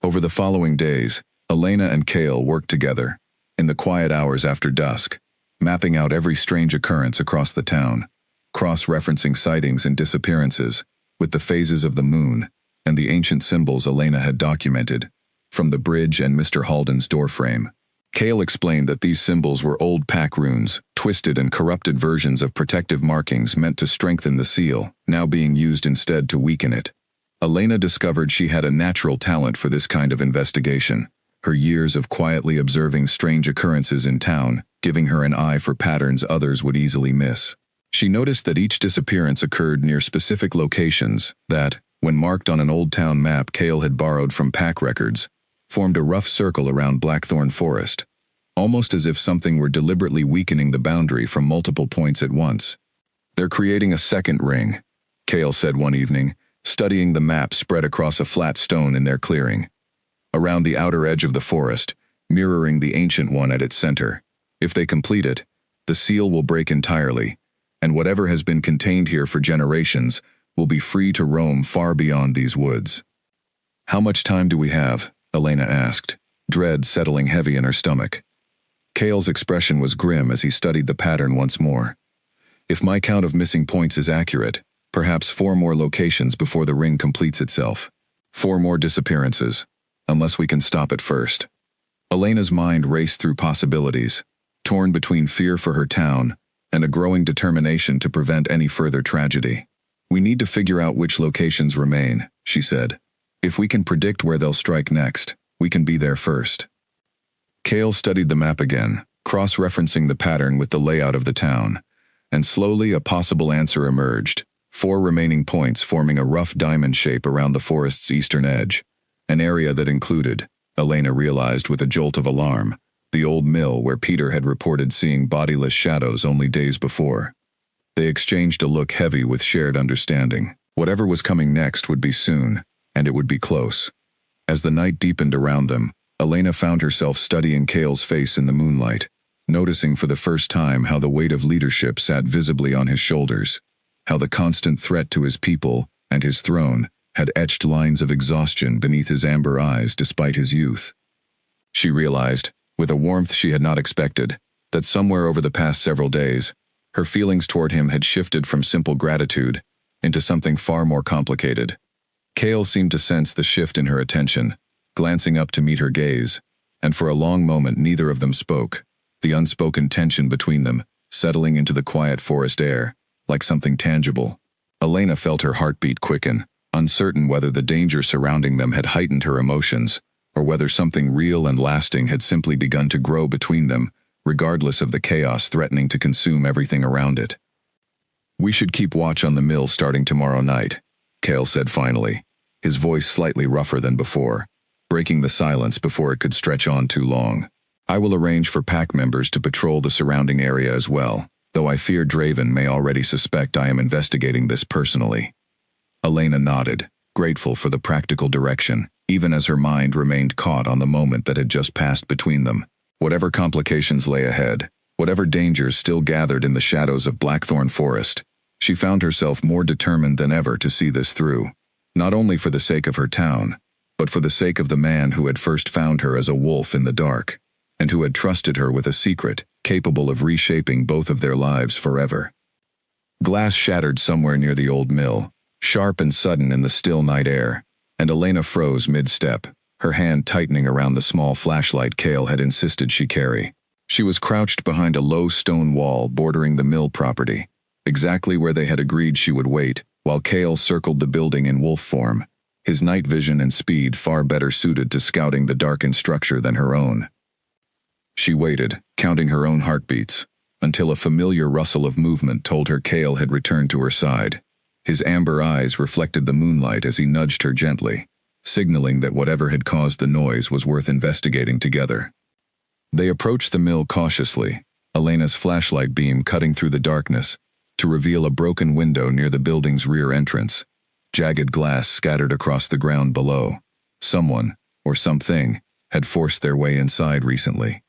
Speaker 1: Over the following days, Elena and Cale worked together, in the quiet hours after dusk, mapping out every strange occurrence across the town, cross-referencing sightings and disappearances, with the phases of the moon and the ancient symbols Elena had documented, from the bridge and Mr. Halden's doorframe. Cale explained that these symbols were old pack runes, twisted and corrupted versions of protective markings meant to strengthen the seal, now being used instead to weaken it. Elena discovered she had a natural talent for this kind of investigation, her years of quietly observing strange occurrences in town giving her an eye for patterns others would easily miss. She noticed that each disappearance occurred near specific locations that, when marked on an old town map Cale had borrowed from pack records, formed a rough circle around Blackthorn Forest, almost as if something were deliberately weakening the boundary from multiple points at once. "They're creating a second ring," Cale said one evening, studying the map spread across a flat stone in their clearing. "Around the outer edge of the forest, mirroring the ancient one at its center. If they complete it, the seal will break entirely, and whatever has been contained here for generations will be free to roam far beyond these woods." "How much time do we have?" Elena asked, dread settling heavy in her stomach. Cale's expression was grim as he studied the pattern once more. "If my count of missing points is accurate, perhaps 4 more locations before the ring completes itself. 4 more disappearances, unless we can stop it first." Elena's mind raced through possibilities, torn between fear for her town and a growing determination to prevent any further tragedy. "We need to figure out which locations remain," she said. "If we can predict where they'll strike next, we can be there first." Cale studied the map again, cross-referencing the pattern with the layout of the town, and slowly a possible answer emerged. 4 remaining points forming a rough diamond shape around the forest's eastern edge, an area that included, Elena realized with a jolt of alarm, the old mill where Peter had reported seeing bodiless shadows only days before. They exchanged a look heavy with shared understanding. Whatever was coming next would be soon, and it would be close. As the night deepened around them, Elena found herself studying Cale's face in the moonlight, noticing for the first time how the weight of leadership sat visibly on his shoulders, how the constant threat to his people and his throne had etched lines of exhaustion beneath his amber eyes despite his youth. She realized, with a warmth she had not expected, that somewhere over the past several days, her feelings toward him had shifted from simple gratitude into something far more complicated. Cale seemed to sense the shift in her attention, glancing up to meet her gaze, and for a long moment neither of them spoke, the unspoken tension between them settling into the quiet forest air, like something tangible. Elena felt her heartbeat quicken, uncertain whether the danger surrounding them had heightened her emotions, or whether something real and lasting had simply begun to grow between them, regardless of the chaos threatening to consume everything around it. "We should keep watch on the mill starting tomorrow night," Cale said finally, his voice slightly rougher than before, breaking the silence before it could stretch on too long. "I will arrange for pack members to patrol the surrounding area as well, though I fear Draven may already suspect I am investigating this personally." Elena nodded, grateful for the practical direction, even as her mind remained caught on the moment that had just passed between them. Whatever complications lay ahead, whatever dangers still gathered in the shadows of Blackthorn Forest, she found herself more determined than ever to see this through, not only for the sake of her town, but for the sake of the man who had first found her as a wolf in the dark, and who had trusted her with a secret capable of reshaping both of their lives forever. Glass shattered somewhere near the old mill, sharp and sudden in the still night air, and Elena froze mid-step, her hand tightening around the small flashlight Cale had insisted she carry. She was crouched behind a low stone wall bordering the mill property, exactly where they had agreed she would wait, while Cale circled the building in wolf form, his night vision and speed far better suited to scouting the darkened structure than her own. She waited, counting her own heartbeats, until a familiar rustle of movement told her Cale had returned to her side. His amber eyes reflected the moonlight as he nudged her gently, signaling that whatever had caused the noise was worth investigating together. They approached the mill cautiously, Elena's flashlight beam cutting through the darkness, to reveal a broken window near the building's rear entrance, jagged glass scattered across the ground below. Someone, or something, had forced their way inside recently.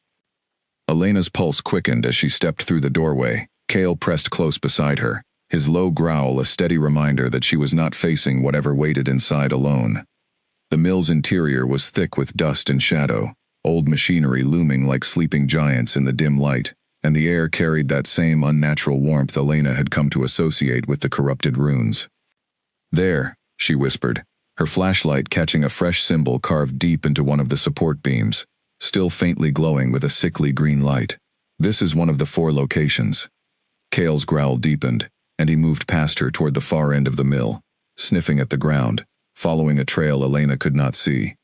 Speaker 1: Elena's pulse quickened as she stepped through the doorway. Cale pressed close beside her, his low growl a steady reminder that she was not facing whatever waited inside alone. The mill's interior was thick with dust and shadow, old machinery looming like sleeping giants in the dim light, and the air carried that same unnatural warmth Elena had come to associate with the corrupted ruins. "There," she whispered, her flashlight catching a fresh symbol carved deep into one of the support beams, still faintly glowing with a sickly green light. "This is one of the 4 locations." Cale's growl deepened, and he moved past her toward the far end of the mill, sniffing at the ground, following a trail Elena could not see.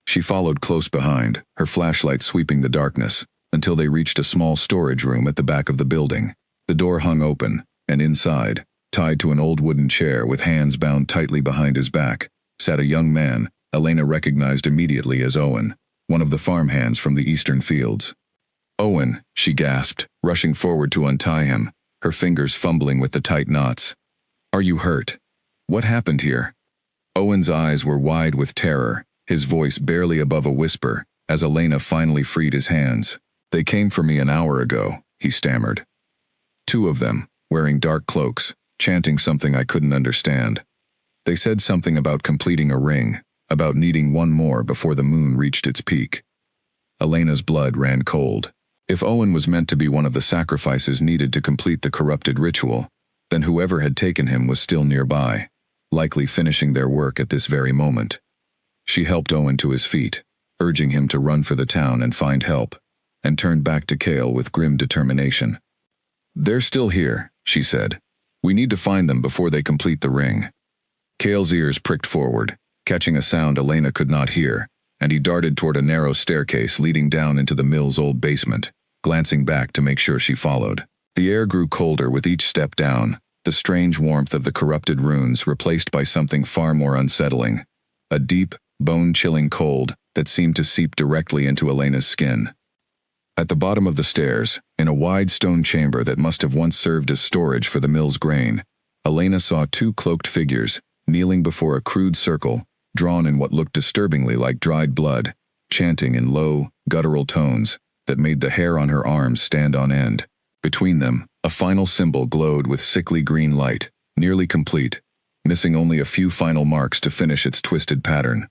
Speaker 1: She followed close behind, her flashlight sweeping the darkness, until they reached a small storage room at the back of the building. The door hung open, and inside, tied to an old wooden chair with hands bound tightly behind his back, sat a young man Elena recognized immediately as Owen, one of the farmhands from the eastern fields. Owen, she gasped, rushing forward to untie him, her fingers fumbling with the tight knots. Are you hurt? What happened here? Owen's eyes were wide with terror, his voice barely above a whisper, as Elena finally freed his hands. They came for me an hour ago, he stammered. Two of them, wearing dark cloaks, chanting something I couldn't understand. They said something about completing a ring, about needing one more before the moon reached its peak. Elena's blood ran cold. If Owen was meant to be one of the sacrifices needed to complete the corrupted ritual, then whoever had taken him was still nearby, likely finishing their work at this very moment. She helped Owen to his feet, urging him to run for the town and find help, and turned back to Cale with grim determination. They're still here, she said. We need to find them before they complete the ring. Cale's ears pricked forward, catching a sound Elena could not hear, and he darted toward a narrow staircase leading down into the mill's old basement, glancing back to make sure she followed. The air grew colder with each step down, the strange warmth of the corrupted runes replaced by something far more unsettling, a deep, bone-chilling cold that seemed to seep directly into Elena's skin. At the bottom of the stairs, in a wide stone chamber that must have once served as storage for the mill's grain, Elena saw two cloaked figures, kneeling before a crude circle, drawn in what looked disturbingly like dried blood, chanting in low, guttural tones that made the hair on her arms stand on end. Between them, a final symbol glowed with sickly green light, nearly complete, missing only a few final marks to finish its twisted pattern.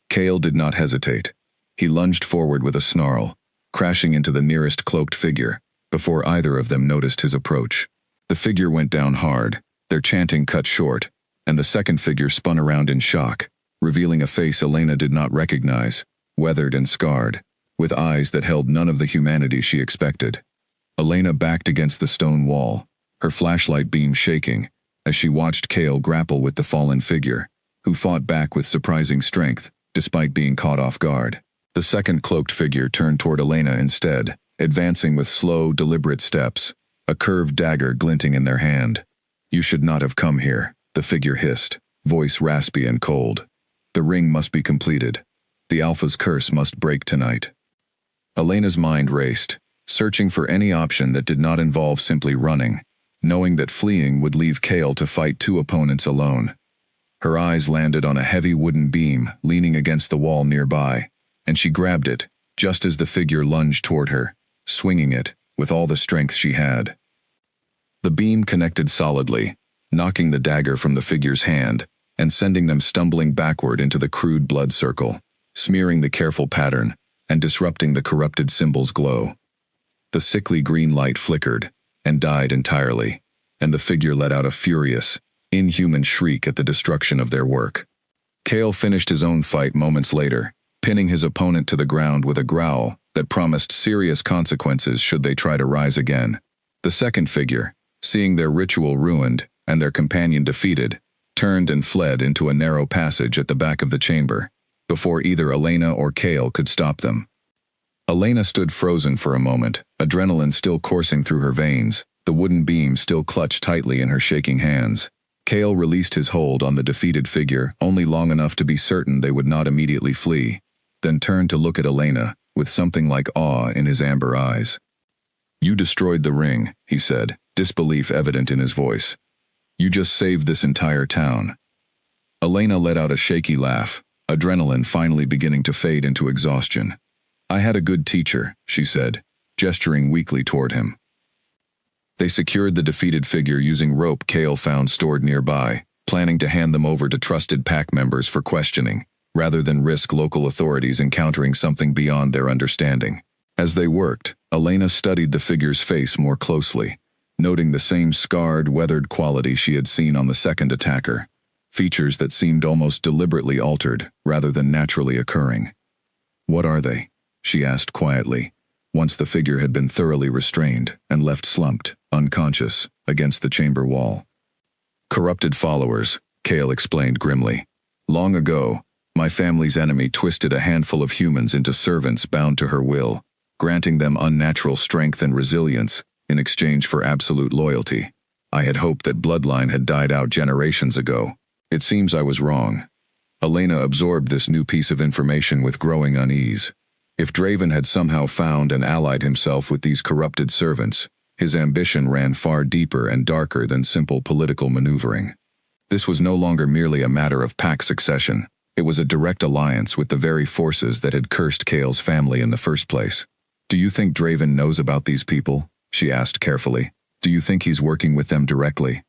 Speaker 1: Cale did not hesitate. He lunged forward with a snarl, crashing into the nearest cloaked figure, before either of them noticed his approach. The figure went down hard, their chanting cut short, and the second figure spun around in shock, revealing a face Elena did not recognize, weathered and scarred, with eyes that held none of the humanity she expected. Elena backed against the stone wall, her flashlight beam shaking, as she watched Cale grapple with the fallen figure, who fought back with surprising strength, despite being caught off guard. The second cloaked figure turned toward Elena instead, advancing with slow, deliberate steps, a curved dagger glinting in their hand. You should not have come here, the figure hissed, voice raspy and cold. The ring must be completed. The Alpha's curse must break tonight. Elena's mind raced, searching for any option that did not involve simply running, knowing that fleeing would leave Cale to fight two opponents alone. Her eyes landed on a heavy wooden beam leaning against the wall nearby, and she grabbed it, just as the figure lunged toward her, swinging it with all the strength she had. The beam connected solidly, knocking the dagger from the figure's hand and sending them stumbling backward into the crude blood circle, smearing the careful pattern and disrupting the corrupted symbol's glow. The sickly green light flickered and died entirely, and the figure let out a furious, inhuman shriek at the destruction of their work. Cale finished his own fight moments later, pinning his opponent to the ground with a growl that promised serious consequences should they try to rise again. The second figure, seeing their ritual ruined and their companion defeated, turned and fled into a narrow passage at the back of the chamber, before either Elena or Cale could stop them. Elena stood frozen for a moment, adrenaline still coursing through her veins, the wooden beam still clutched tightly in her shaking hands. Cale released his hold on the defeated figure only long enough to be certain they would not immediately flee, then turned to look at Elena, with something like awe in his amber eyes. You destroyed the ring, he said, disbelief evident in his voice. You just saved this entire town. Elena let out a shaky laugh, adrenaline finally beginning to fade into exhaustion. I had a good teacher, she said, gesturing weakly toward him. They secured the defeated figure using rope Cale found stored nearby, planning to hand them over to trusted pack members for questioning, rather than risk local authorities encountering something beyond their understanding. As they worked, Elena studied the figure's face more closely, noting the same scarred, weathered quality she had seen on the second attacker, features that seemed almost deliberately altered rather than naturally occurring. What are they? She asked quietly, once the figure had been thoroughly restrained and left slumped, unconscious, against the chamber wall. Corrupted followers, Cale explained grimly. Long ago, my family's enemy twisted a handful of humans into servants bound to her will, granting them unnatural strength and resilience in exchange for absolute loyalty. I had hoped that bloodline had died out generations ago. It seems I was wrong. Elena absorbed this new piece of information with growing unease. If Draven had somehow found and allied himself with these corrupted servants, his ambition ran far deeper and darker than simple political maneuvering. This was no longer merely a matter of pack succession. It was a direct alliance with the very forces that had cursed Cale's family in the first place. "Do you think Draven knows about these people?" she asked carefully. "Do you think he's working with them directly?"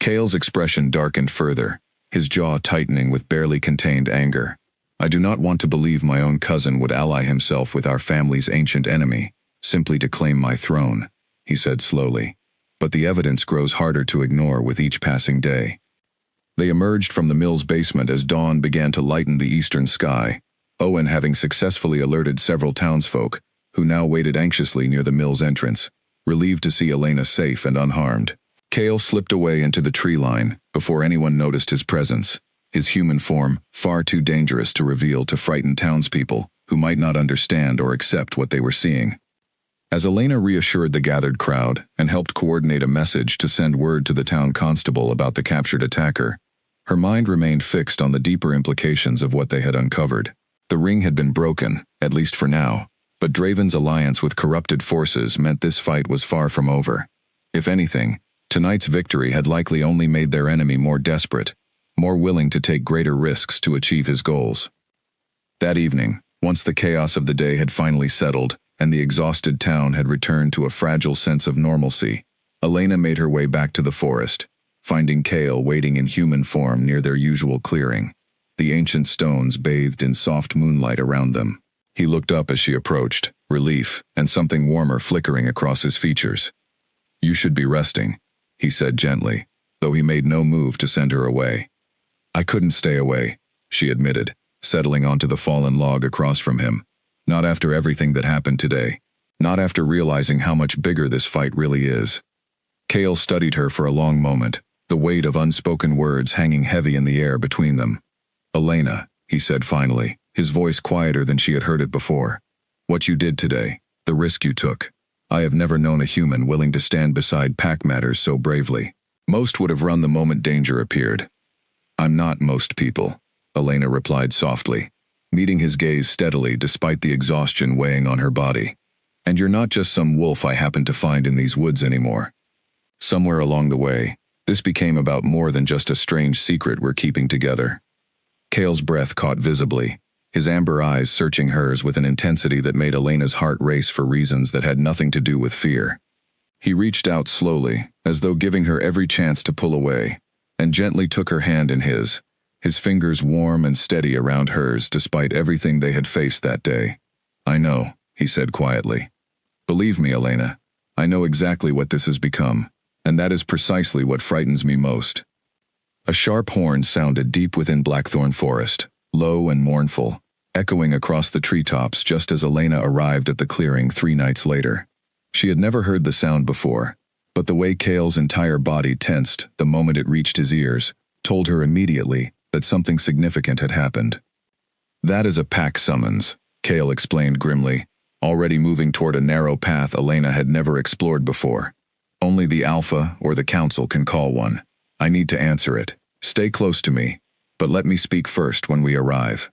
Speaker 1: Cale's expression darkened further, his jaw tightening with barely contained anger. "I do not want to believe my own cousin would ally himself with our family's ancient enemy, simply to claim my throne," he said slowly. "But the evidence grows harder to ignore with each passing day." They emerged from the mill's basement as dawn began to lighten the eastern sky, Owen having successfully alerted several townsfolk, who now waited anxiously near the mill's entrance, relieved to see Elena safe and unharmed. Cale slipped away into the tree line before anyone noticed his presence, his human form far too dangerous to reveal to frightened townspeople who might not understand or accept what they were seeing. As Elena reassured the gathered crowd and helped coordinate a message to send word to the town constable about the captured attacker, her mind remained fixed on the deeper implications of what they had uncovered. The ring had been broken, at least for now, but Draven's alliance with corrupted forces meant this fight was far from over. If anything, tonight's victory had likely only made their enemy more desperate, more willing to take greater risks to achieve his goals. That evening, once the chaos of the day had finally settled and the exhausted town had returned to a fragile sense of normalcy, Elena made her way back to the forest, finding Cale waiting in human form near their usual clearing, the ancient stones bathed in soft moonlight around them. He looked up as she approached, relief and something warmer flickering across his features. "You should be resting," he said gently, though he made no move to send her away. "I couldn't stay away," she admitted, settling onto the fallen log across from him. "Not after everything that happened today. Not after realizing how much bigger this fight really is." Cale studied her for a long moment, the weight of unspoken words hanging heavy in the air between them. "Elena," he said finally, his voice quieter than she had heard it before. "What you did today, the risk you took. I have never known a human willing to stand beside pack matters so bravely. Most would have run the moment danger appeared." "I'm not most people," Elena replied softly, meeting his gaze steadily despite the exhaustion weighing on her body. "And you're not just some wolf I happened to find in these woods anymore." Somewhere along the way, this became about more than just a strange secret we're keeping together. Cale's breath caught visibly, his amber eyes searching hers with an intensity that made Elena's heart race for reasons that had nothing to do with fear. He reached out slowly, as though giving her every chance to pull away, and gently took her hand in his fingers warm and steady around hers despite everything they had faced that day. "I know," he said quietly. "Believe me, Elena, I know exactly what this has become, and that is precisely what frightens me most." A sharp horn sounded deep within Blackthorn Forest, low and mournful, echoing across the treetops just as Elena arrived at the clearing 3 nights later. She had never heard the sound before, but the way Cale's entire body tensed the moment it reached his ears told her immediately that something significant had happened. "That is a pack summons," Cale explained grimly, already moving toward a narrow path Elena had never explored before. "Only the Alpha or the Council can call one. I need to answer it. Stay close to me, but let me speak first when we arrive."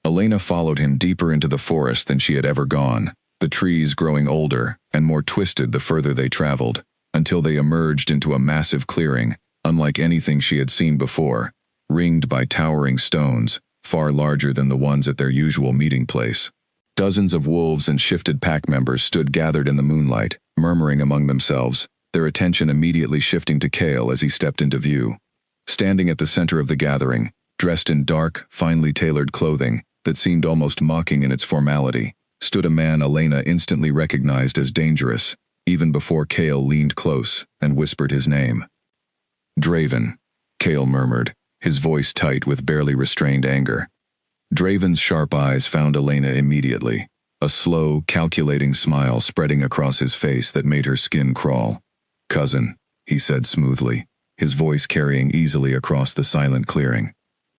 Speaker 1: Elena followed him deeper into the forest than she had ever gone, the trees growing older and more twisted the further they traveled, until they emerged into a massive clearing, unlike anything she had seen before, ringed by towering stones, far larger than the ones at their usual meeting place. Dozens of wolves and shifted pack members stood gathered in the moonlight, murmuring among themselves, their attention immediately shifting to Cale as he stepped into view. Standing at the center of the gathering, dressed in dark, finely tailored clothing that seemed almost mocking in its formality, stood a man Elena instantly recognized as dangerous, even before Cale leaned close and whispered his name. "Draven," Cale murmured, his voice tight with barely restrained anger. Draven's sharp eyes found Elena immediately, a slow, calculating smile spreading across his face that made her skin crawl. "Cousin," he said smoothly, his voice carrying easily across the silent clearing.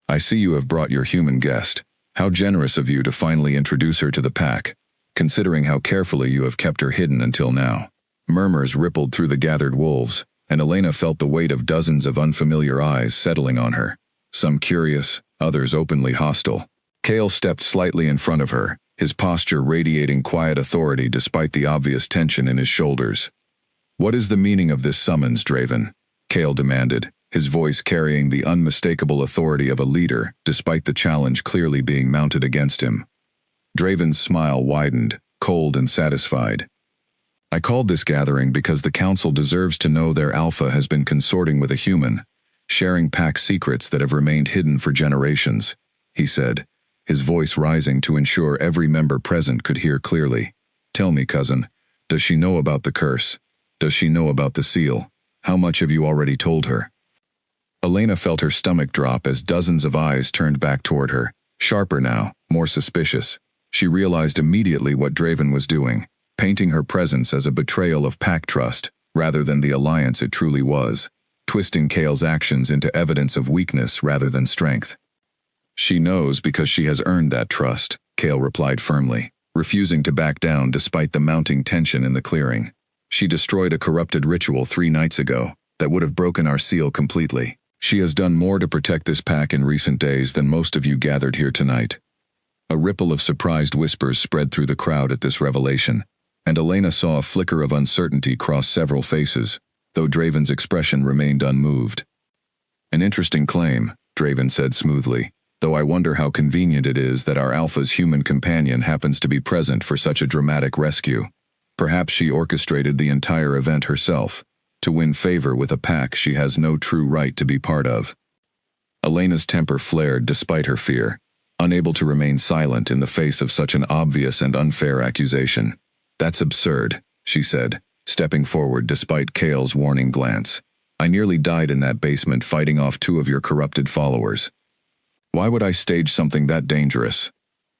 Speaker 1: "I see you have brought your human guest. How generous of you to finally introduce her to the pack, considering how carefully you have kept her hidden until now." Murmurs rippled through the gathered wolves, and Elena felt the weight of dozens of unfamiliar eyes settling on her, some curious, others openly hostile. Cale stepped slightly in front of her, his posture radiating quiet authority despite the obvious tension in his shoulders. "What is the meaning of this summons, Draven?" Kale demanded, his voice carrying the unmistakable authority of a leader despite the challenge clearly being mounted against him. Draven's smile widened, cold and satisfied. "I called this gathering because the Council deserves to know their alpha has been consorting with a human, sharing pack secrets that have remained hidden for generations," he said, his voice rising to ensure every member present could hear clearly. "Tell me, cousin, does she know about the curse? Does she know about the seal? How much have you already told her?" Elena felt her stomach drop as dozens of eyes turned back toward her, sharper now, more suspicious. She realized immediately what Draven was doing, painting her presence as a betrayal of pack trust, rather than the alliance it truly was, twisting Kale's actions into evidence of weakness rather than strength. "She knows because she has earned that trust," Kale replied firmly, refusing to back down despite the mounting tension in the clearing. "She destroyed a corrupted ritual 3 nights ago that would have broken our seal completely. She has done more to protect this pack in recent days than most of you gathered here tonight." A ripple of surprised whispers spread through the crowd at this revelation, and Elena saw a flicker of uncertainty cross several faces, though Draven's expression remained unmoved. "An interesting claim," Draven said smoothly, "though I wonder how convenient it is that our Alpha's human companion happens to be present for such a dramatic rescue. Perhaps she orchestrated the entire event herself, to win favor with a pack she has no true right to be part of." Elena's temper flared despite her fear, unable to remain silent in the face of such an obvious and unfair accusation. "That's absurd," she said, stepping forward despite Kale's warning glance. "I nearly died in that basement fighting off 2 of your corrupted followers. Why would I stage something that dangerous?"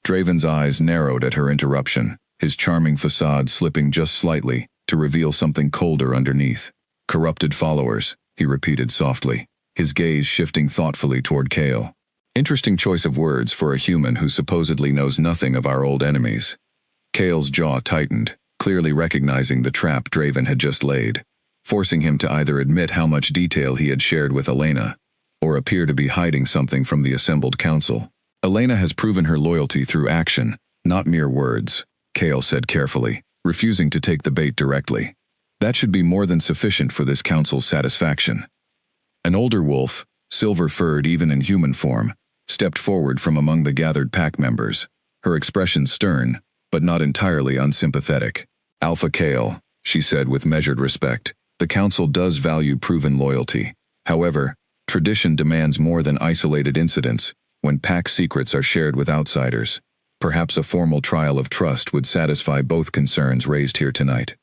Speaker 1: Draven's eyes narrowed at her interruption, his charming facade slipping just slightly to reveal something colder underneath. "Corrupted followers," he repeated softly, his gaze shifting thoughtfully toward Kale. "Interesting choice of words for a human who supposedly knows nothing of our old enemies." Kale's jaw tightened, clearly recognizing the trap Draven had just laid, forcing him to either admit how much detail he had shared with Elena, or appear to be hiding something from the assembled council. "Elena has proven her loyalty through action, not mere words," Kale said carefully, refusing to take the bait directly. "That should be more than sufficient for this council's satisfaction." An older wolf, silver-furred even in human form, stepped forward from among the gathered pack members, her expression stern, but not entirely unsympathetic. "Alpha Kale," she said with measured respect, "the council does value proven loyalty. However, tradition demands more than isolated incidents when pack secrets are shared with outsiders. Perhaps a formal trial of trust would satisfy both concerns raised here tonight."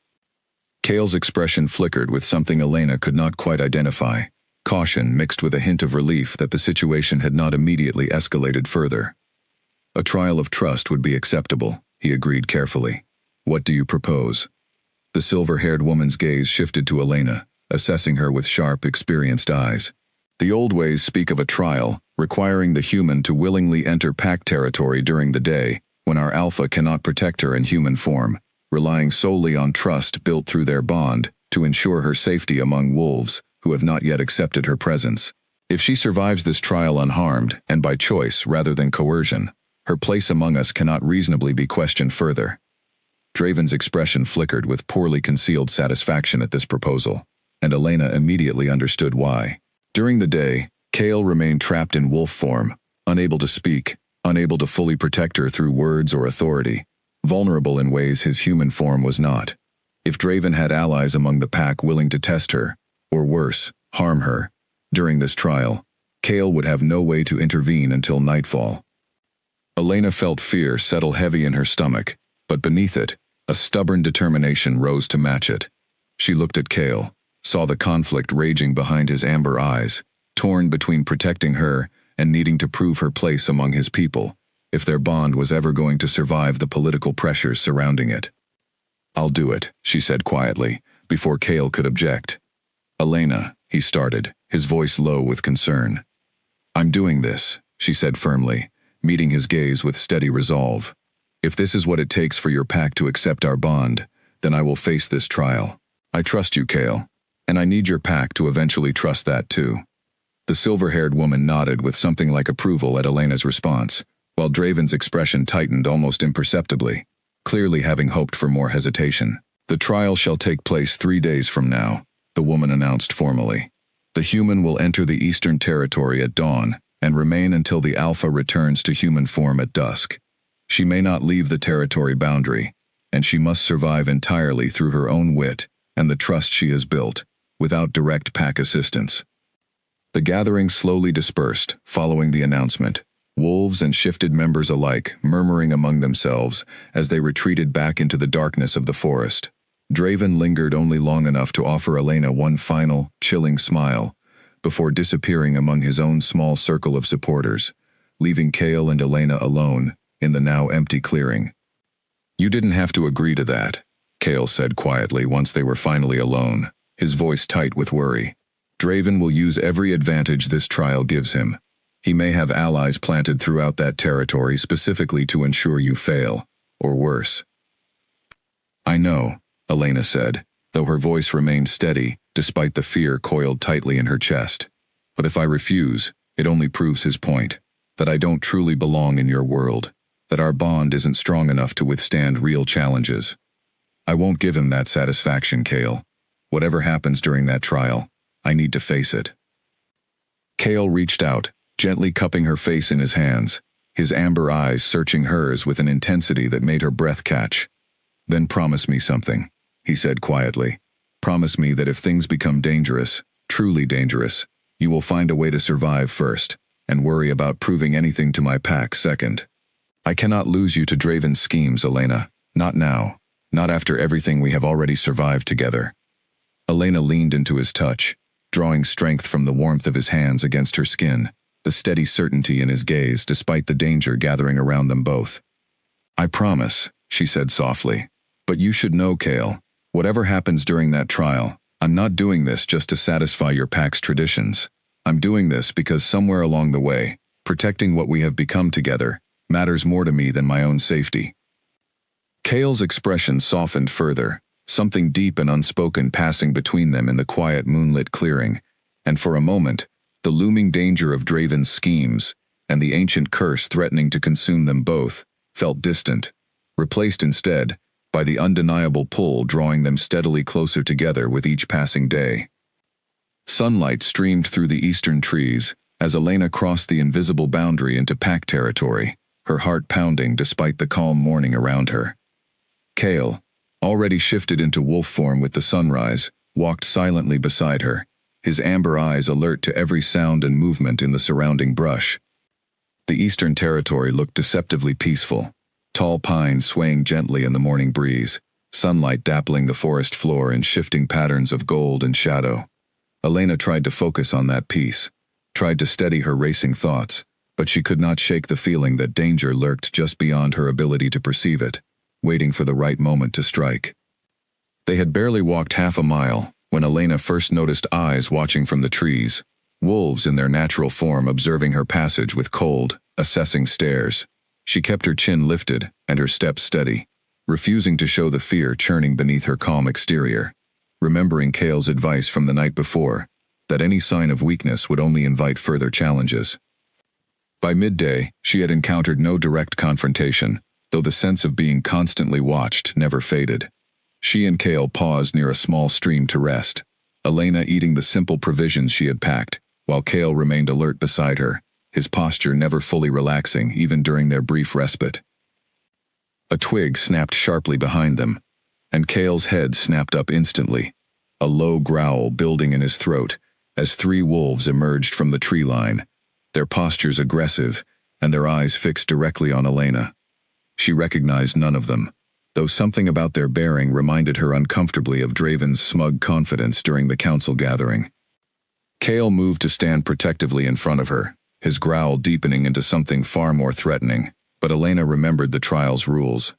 Speaker 1: Kale's expression flickered with something Elena could not quite identify, caution mixed with a hint of relief that the situation had not immediately escalated further. "A trial of trust would be acceptable," he agreed carefully. "What do you propose?" The silver-haired woman's gaze shifted to Elena, assessing her with sharp, experienced eyes. "The old ways speak of a trial, requiring the human to willingly enter pack territory during the day, when our alpha cannot protect her in human form, relying solely on trust built through their bond to ensure her safety among wolves who have not yet accepted her presence. If she survives this trial unharmed, and by choice rather than coercion, her place among us cannot reasonably be questioned further." Draven's expression flickered with poorly concealed satisfaction at this proposal, and Elena immediately understood why. During the day, Kale remained trapped in wolf form, unable to speak, unable to fully protect her through words or authority, vulnerable in ways his human form was not. If Draven had allies among the pack willing to test her, or worse, harm her, during this trial, Kale would have no way to intervene until nightfall. Elena felt fear settle heavy in her stomach, but beneath it, a stubborn determination rose to match it. She looked at Kale, saw the conflict raging behind his amber eyes, torn between protecting her and needing to prove her place among his people, if their bond was ever going to survive the political pressures surrounding it. "I'll do it," she said quietly, before Kale could object. "Elena," he started, his voice low with concern. "I'm doing this," she said firmly, meeting his gaze with steady resolve. "If this is what it takes for your pack to accept our bond, then I will face this trial. I trust you, Kale, and I need your pack to eventually trust that too." The silver-haired woman nodded with something like approval at Elena's response, while while Draven's expression tightened almost imperceptibly, clearly having hoped for more hesitation. "The trial shall take place 3 days from now," the woman announced formally. "The human will enter the Eastern Territory at dawn and remain until the Alpha returns to human form at dusk. She may not leave the territory boundary, and she must survive entirely through her own wit and the trust she has built, without direct pack assistance." The gathering slowly dispersed, following the announcement, wolves and shifted members alike murmuring among themselves as they retreated back into the darkness of the forest. Draven lingered only long enough to offer Elena one final, chilling smile, before disappearing among his own small circle of supporters, leaving Kale and Elena alone in the now empty clearing. "You didn't have to agree to that," Kale said quietly once they were finally alone, his voice tight with worry. "Draven will use every advantage this trial gives him. He may have allies planted throughout that territory specifically to ensure you fail, or worse." "I know," Elena said, though her voice remained steady despite the fear coiled tightly in her chest. "But if I refuse, it only proves his point, that I don't truly belong in your world, that our bond isn't strong enough to withstand real challenges. I won't give him that satisfaction, Kale. Whatever happens during that trial, I need to face it." Kale reached out, gently cupping her face in his hands, his amber eyes searching hers with an intensity that made her breath catch. "Then promise me something," he said quietly. "Promise me that if things become dangerous, truly dangerous, you will find a way to survive first, and worry about proving anything to my pack second. I cannot lose you to Draven's schemes, Elena. Not now. Not after everything we have already survived together." Elena leaned into his touch, drawing strength from the warmth of his hands against her skin, the steady certainty in his gaze despite the danger gathering around them both. "I promise," she said softly. "But you should know, Kale, whatever happens during that trial, I'm not doing this just to satisfy your pack's traditions. I'm doing this because somewhere along the way, protecting what we have become together matters more to me than my own safety." Kale's expression softened further, something deep and unspoken passing between them in the quiet moonlit clearing, and for a moment, the looming danger of Draven's schemes and the ancient curse threatening to consume them both felt distant, replaced instead by the undeniable pull drawing them steadily closer together with each passing day. Sunlight streamed through the eastern trees as Elena crossed the invisible boundary into pack territory, her heart pounding despite the calm morning around her. Kale, already shifted into wolf form with the sunrise, walked silently beside her, his amber eyes alert to every sound and movement in the surrounding brush. The Eastern Territory looked deceptively peaceful, tall pines swaying gently in the morning breeze, sunlight dappling the forest floor in shifting patterns of gold and shadow. Elena tried to focus on that peace, tried to steady her racing thoughts, but she could not shake the feeling that danger lurked just beyond her ability to perceive it, waiting for the right moment to strike. They had barely walked half a mile when Elena first noticed eyes watching from the trees, wolves in their natural form observing her passage with cold, assessing stares. She kept her chin lifted and her steps steady, refusing to show the fear churning beneath her calm exterior, remembering Kale's advice from the night before, that any sign of weakness would only invite further challenges. By midday, she had encountered no direct confrontation, though the sense of being constantly watched never faded. She and Kale paused near a small stream to rest, Elena eating the simple provisions she had packed, while Kale remained alert beside her, his posture never fully relaxing even during their brief respite. A twig snapped sharply behind them, and Kale's head snapped up instantly, a low growl building in his throat as 3 wolves emerged from the tree line, their postures aggressive and their eyes fixed directly on Elena. She recognized none of them, though something about their bearing reminded her uncomfortably of Draven's smug confidence during the council gathering. Kale moved to stand protectively in front of her, his growl deepening into something far more threatening, but Elena remembered the trial's rules.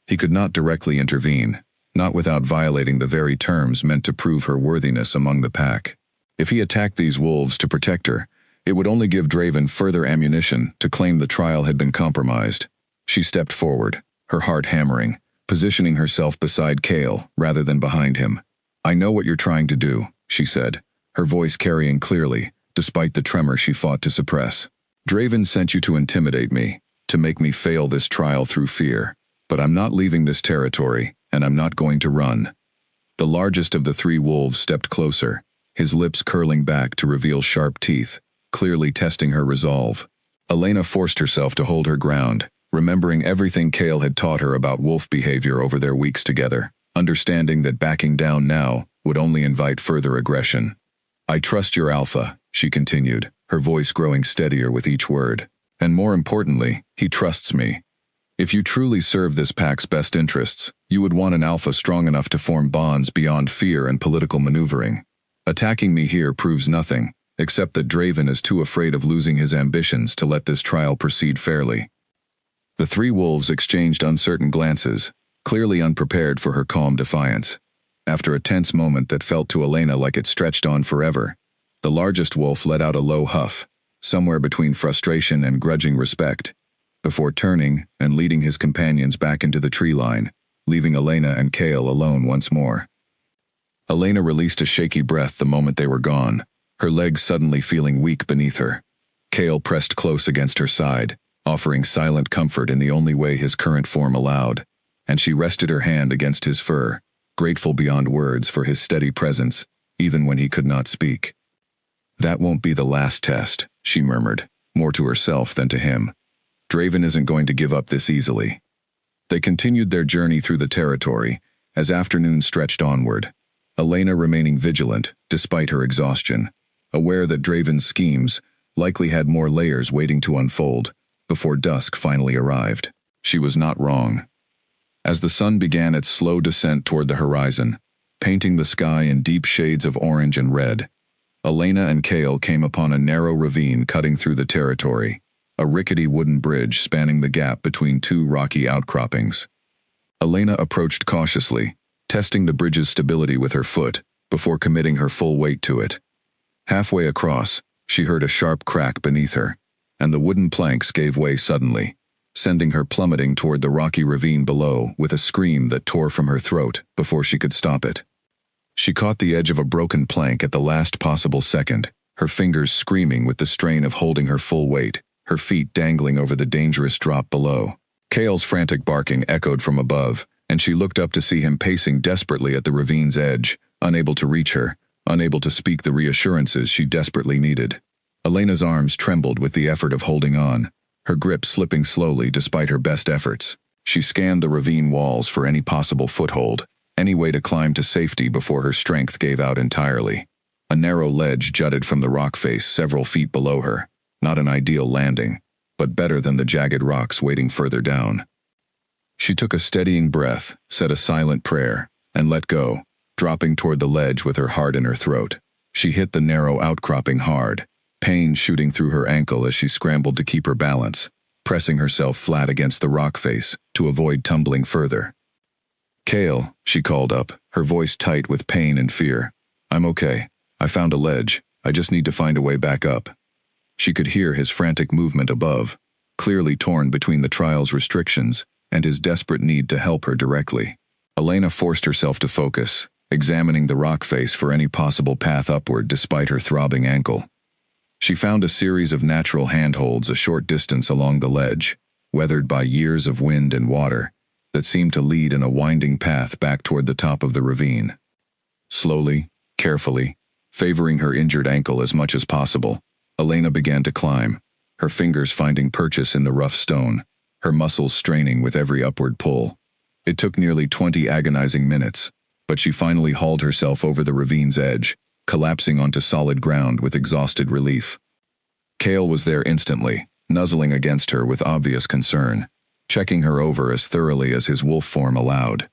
Speaker 1: He could not directly intervene, not without violating the very terms meant to prove her worthiness among the pack. If he attacked these wolves to protect her, it would only give Draven further ammunition to claim the trial had been compromised. She stepped forward, her heart hammering, positioning herself beside Kale rather than behind him. "I know what you're trying to do," she said, her voice carrying clearly, despite the tremor she fought to suppress. "Draven sent you to intimidate me, to make me fail this trial through fear. But I'm not leaving this territory, and I'm not going to run. The largest of the three wolves stepped closer, his lips curling back to reveal sharp teeth, clearly testing her resolve. Elena forced herself to hold her ground, remembering everything Kale had taught her about wolf behavior over their weeks together, understanding that backing down now would only invite further aggression. "I trust your alpha," she continued, her voice growing steadier with each word. "And more importantly, he trusts me. If you truly serve this pack's best interests, you would want an alpha strong enough to form bonds beyond fear and political maneuvering. Attacking me here proves nothing, except that Draven is too afraid of losing his ambitions to let this trial proceed fairly." The three wolves exchanged uncertain glances, clearly unprepared for her calm defiance. After a tense moment that felt to Elena like it stretched on forever, the largest wolf let out a low huff, somewhere between frustration and grudging respect, before turning and leading his companions back into the tree line, leaving Elena and Kale alone once more. Elena released a shaky breath the moment they were gone, her legs suddenly feeling weak beneath her. Kale pressed close against her side, offering silent comfort in the only way his current form allowed, and she rested her hand against his fur, grateful beyond words for his steady presence, even when he could not speak. "That won't be the last test," she murmured, more to herself than to him. "Draven isn't going to give up this easily." They continued their journey through the territory, as afternoon stretched onward, Elena remaining vigilant, despite her exhaustion, aware that Draven's schemes likely had more layers waiting to unfold before dusk finally arrived. She was not wrong. As the sun began its slow descent toward the horizon, painting the sky in deep shades of orange and red, Elena and Kale came upon a narrow ravine cutting through the territory, a rickety wooden bridge spanning the gap between two rocky outcroppings. Elena approached cautiously, testing the bridge's stability with her foot before committing her full weight to it. Halfway across, she heard a sharp crack beneath her, and the wooden planks gave way suddenly, sending her plummeting toward the rocky ravine below with a scream that tore from her throat before she could stop it. She caught the edge of a broken plank at the last possible second, her fingers screaming with the strain of holding her full weight, her feet dangling over the dangerous drop below. Kale's frantic barking echoed from above, and she looked up to see him pacing desperately at the ravine's edge, unable to reach her, unable to speak the reassurances she desperately needed. Elena's arms trembled with the effort of holding on, her grip slipping slowly despite her best efforts. She scanned the ravine walls for any possible foothold, any way to climb to safety before her strength gave out entirely. A narrow ledge jutted from the rock face several feet below her, not an ideal landing, but better than the jagged rocks waiting further down. She took a steadying breath, said a silent prayer, and let go, dropping toward the ledge with her heart in her throat. She hit the narrow outcropping hard, pain shooting through her ankle as she scrambled to keep her balance, pressing herself flat against the rock face to avoid tumbling further. "Kale," she called up, her voice tight with pain and fear. "I'm okay. I found a ledge. I just need to find a way back up." She could hear his frantic movement above, clearly torn between the trial's restrictions and his desperate need to help her directly. Elena forced herself to focus, examining the rock face for any possible path upward despite her throbbing ankle. She found a series of natural handholds a short distance along the ledge, weathered by years of wind and water, that seemed to lead in a winding path back toward the top of the ravine. Slowly, carefully, favoring her injured ankle as much as possible, Elena began to climb, her fingers finding purchase in the rough stone, her muscles straining with every upward pull. It took nearly 20 agonizing minutes, but she finally hauled herself over the ravine's edge, collapsing onto solid ground with exhausted relief. Kale was there instantly, nuzzling against her with obvious concern, checking her over as thoroughly as his wolf form allowed.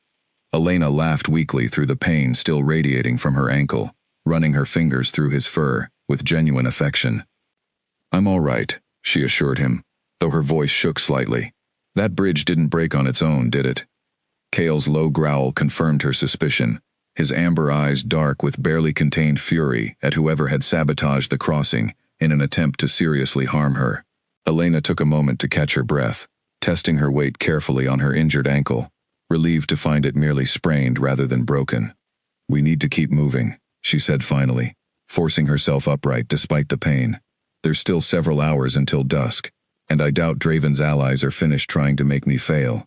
Speaker 1: Elena laughed weakly through the pain still radiating from her ankle, running her fingers through his fur with genuine affection. "I'm all right," she assured him, though her voice shook slightly. "That bridge didn't break on its own, did it?" Kale's low growl confirmed her suspicion, his amber eyes dark with barely contained fury at whoever had sabotaged the crossing in an attempt to seriously harm her. Elena took a moment to catch her breath, testing her weight carefully on her injured ankle, relieved to find it merely sprained rather than broken. "We need to keep moving," she said finally, forcing herself upright despite the pain. "There's still several hours until dusk. and I doubt Draven's allies are finished trying to make me fail.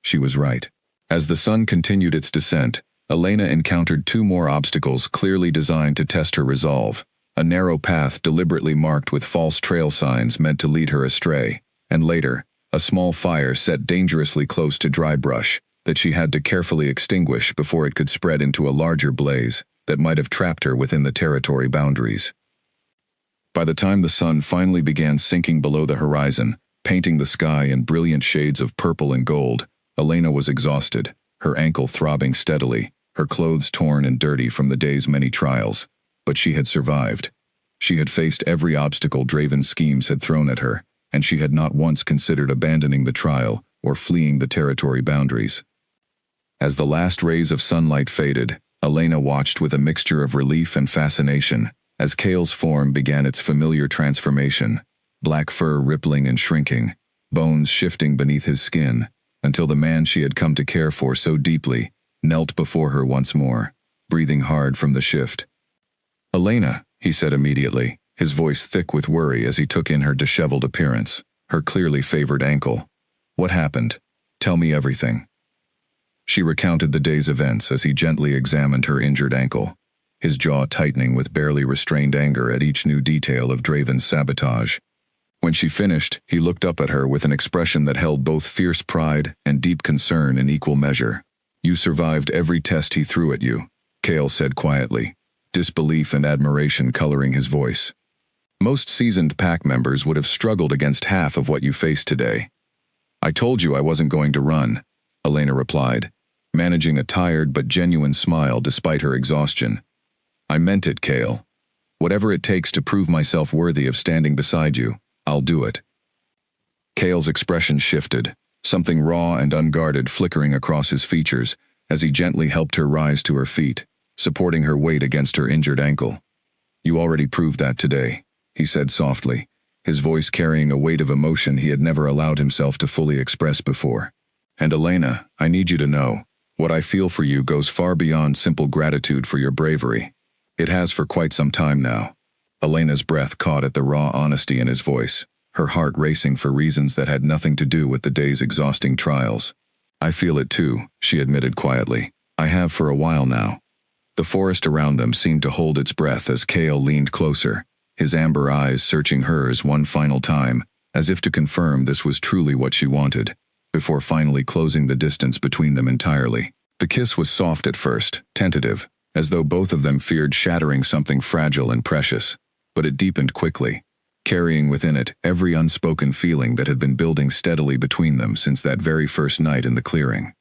Speaker 1: She was right. As the sun continued its descent, Elena encountered two more obstacles clearly designed to test her resolve. A narrow path deliberately marked with false trail signs meant to lead her astray, and later, a small fire set dangerously close to dry brush that she had to carefully extinguish before it could spread into a larger blaze that might have trapped her within the territory boundaries. By the time the sun finally began sinking below the horizon, painting the sky in brilliant shades of purple and gold, Elena was exhausted, her ankle throbbing steadily, her clothes torn and dirty from the day's many trials. But she had survived. She had faced every obstacle Draven's schemes had thrown at her, and she had not once considered abandoning the trial or fleeing the territory boundaries. As the last rays of sunlight faded, Elena watched with a mixture of relief and fascination as Kale's form began its familiar transformation, black fur rippling and shrinking, bones shifting beneath his skin, until the man she had come to care for so deeply knelt before her once more, breathing hard from the shift. "Elena," he said immediately, his voice thick with worry as he took in her disheveled appearance, her clearly favored ankle. "What happened? Tell me everything." She recounted the day's events as he gently examined her injured ankle, his jaw tightening with barely restrained anger at each new detail of Draven's sabotage. When she finished, he looked up at her with an expression that held both fierce pride and deep concern in equal measure. "You survived every test he threw at you," Kale said quietly, disbelief and admiration coloring his voice. "Most seasoned pack members would have struggled against half of what you faced today." "I told you I wasn't going to run," Elena replied, managing a tired but genuine smile despite her exhaustion. "I meant it, Kale. Whatever it takes to prove myself worthy of standing beside you, I'll do it." Kale's expression shifted, something raw and unguarded flickering across his features as he gently helped her rise to her feet, supporting her weight against her injured ankle. "You already proved that today," he said softly, his voice carrying a weight of emotion he had never allowed himself to fully express before. "And Elena, I need you to know, what I feel for you goes far beyond simple gratitude for your bravery. It has for quite some time now." Elena's breath caught at the raw honesty in his voice, her heart racing for reasons that had nothing to do with the day's exhausting trials. "I feel it too," she admitted quietly. "I have for a while now." The forest around them seemed to hold its breath as Kale leaned closer, his amber eyes searching hers one final time, as if to confirm this was truly what she wanted, before finally closing the distance between them entirely. The kiss was soft at first, tentative, as though both of them feared shattering something fragile and precious, but it deepened quickly, carrying within it every unspoken feeling that had been building steadily between them since that very first night in the clearing.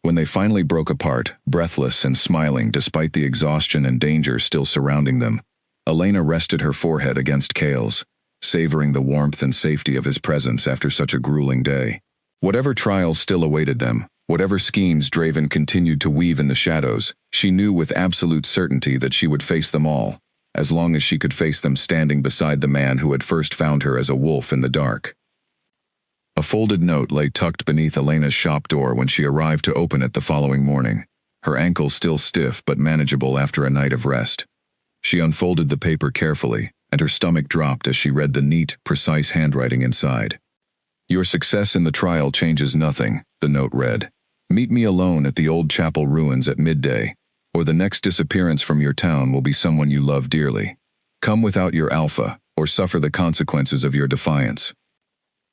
Speaker 1: When they finally broke apart, breathless and smiling despite the exhaustion and danger still surrounding them, Elena rested her forehead against Kale's, savoring the warmth and safety of his presence after such a grueling day. Whatever trials still awaited them, whatever schemes Draven continued to weave in the shadows, she knew with absolute certainty that she would face them all, as long as she could face them standing beside the man who had first found her as a wolf in the dark. A folded note lay tucked beneath Elena's shop door when she arrived to open it the following morning, her ankle still stiff but manageable after a night of rest. She unfolded the paper carefully, and her stomach dropped as she read the neat, precise handwriting inside. "Your success in the trial changes nothing," the note read. "Meet me alone at the old chapel ruins at midday, or the next disappearance from your town will be someone you love dearly. Come without your alpha, or suffer the consequences of your defiance."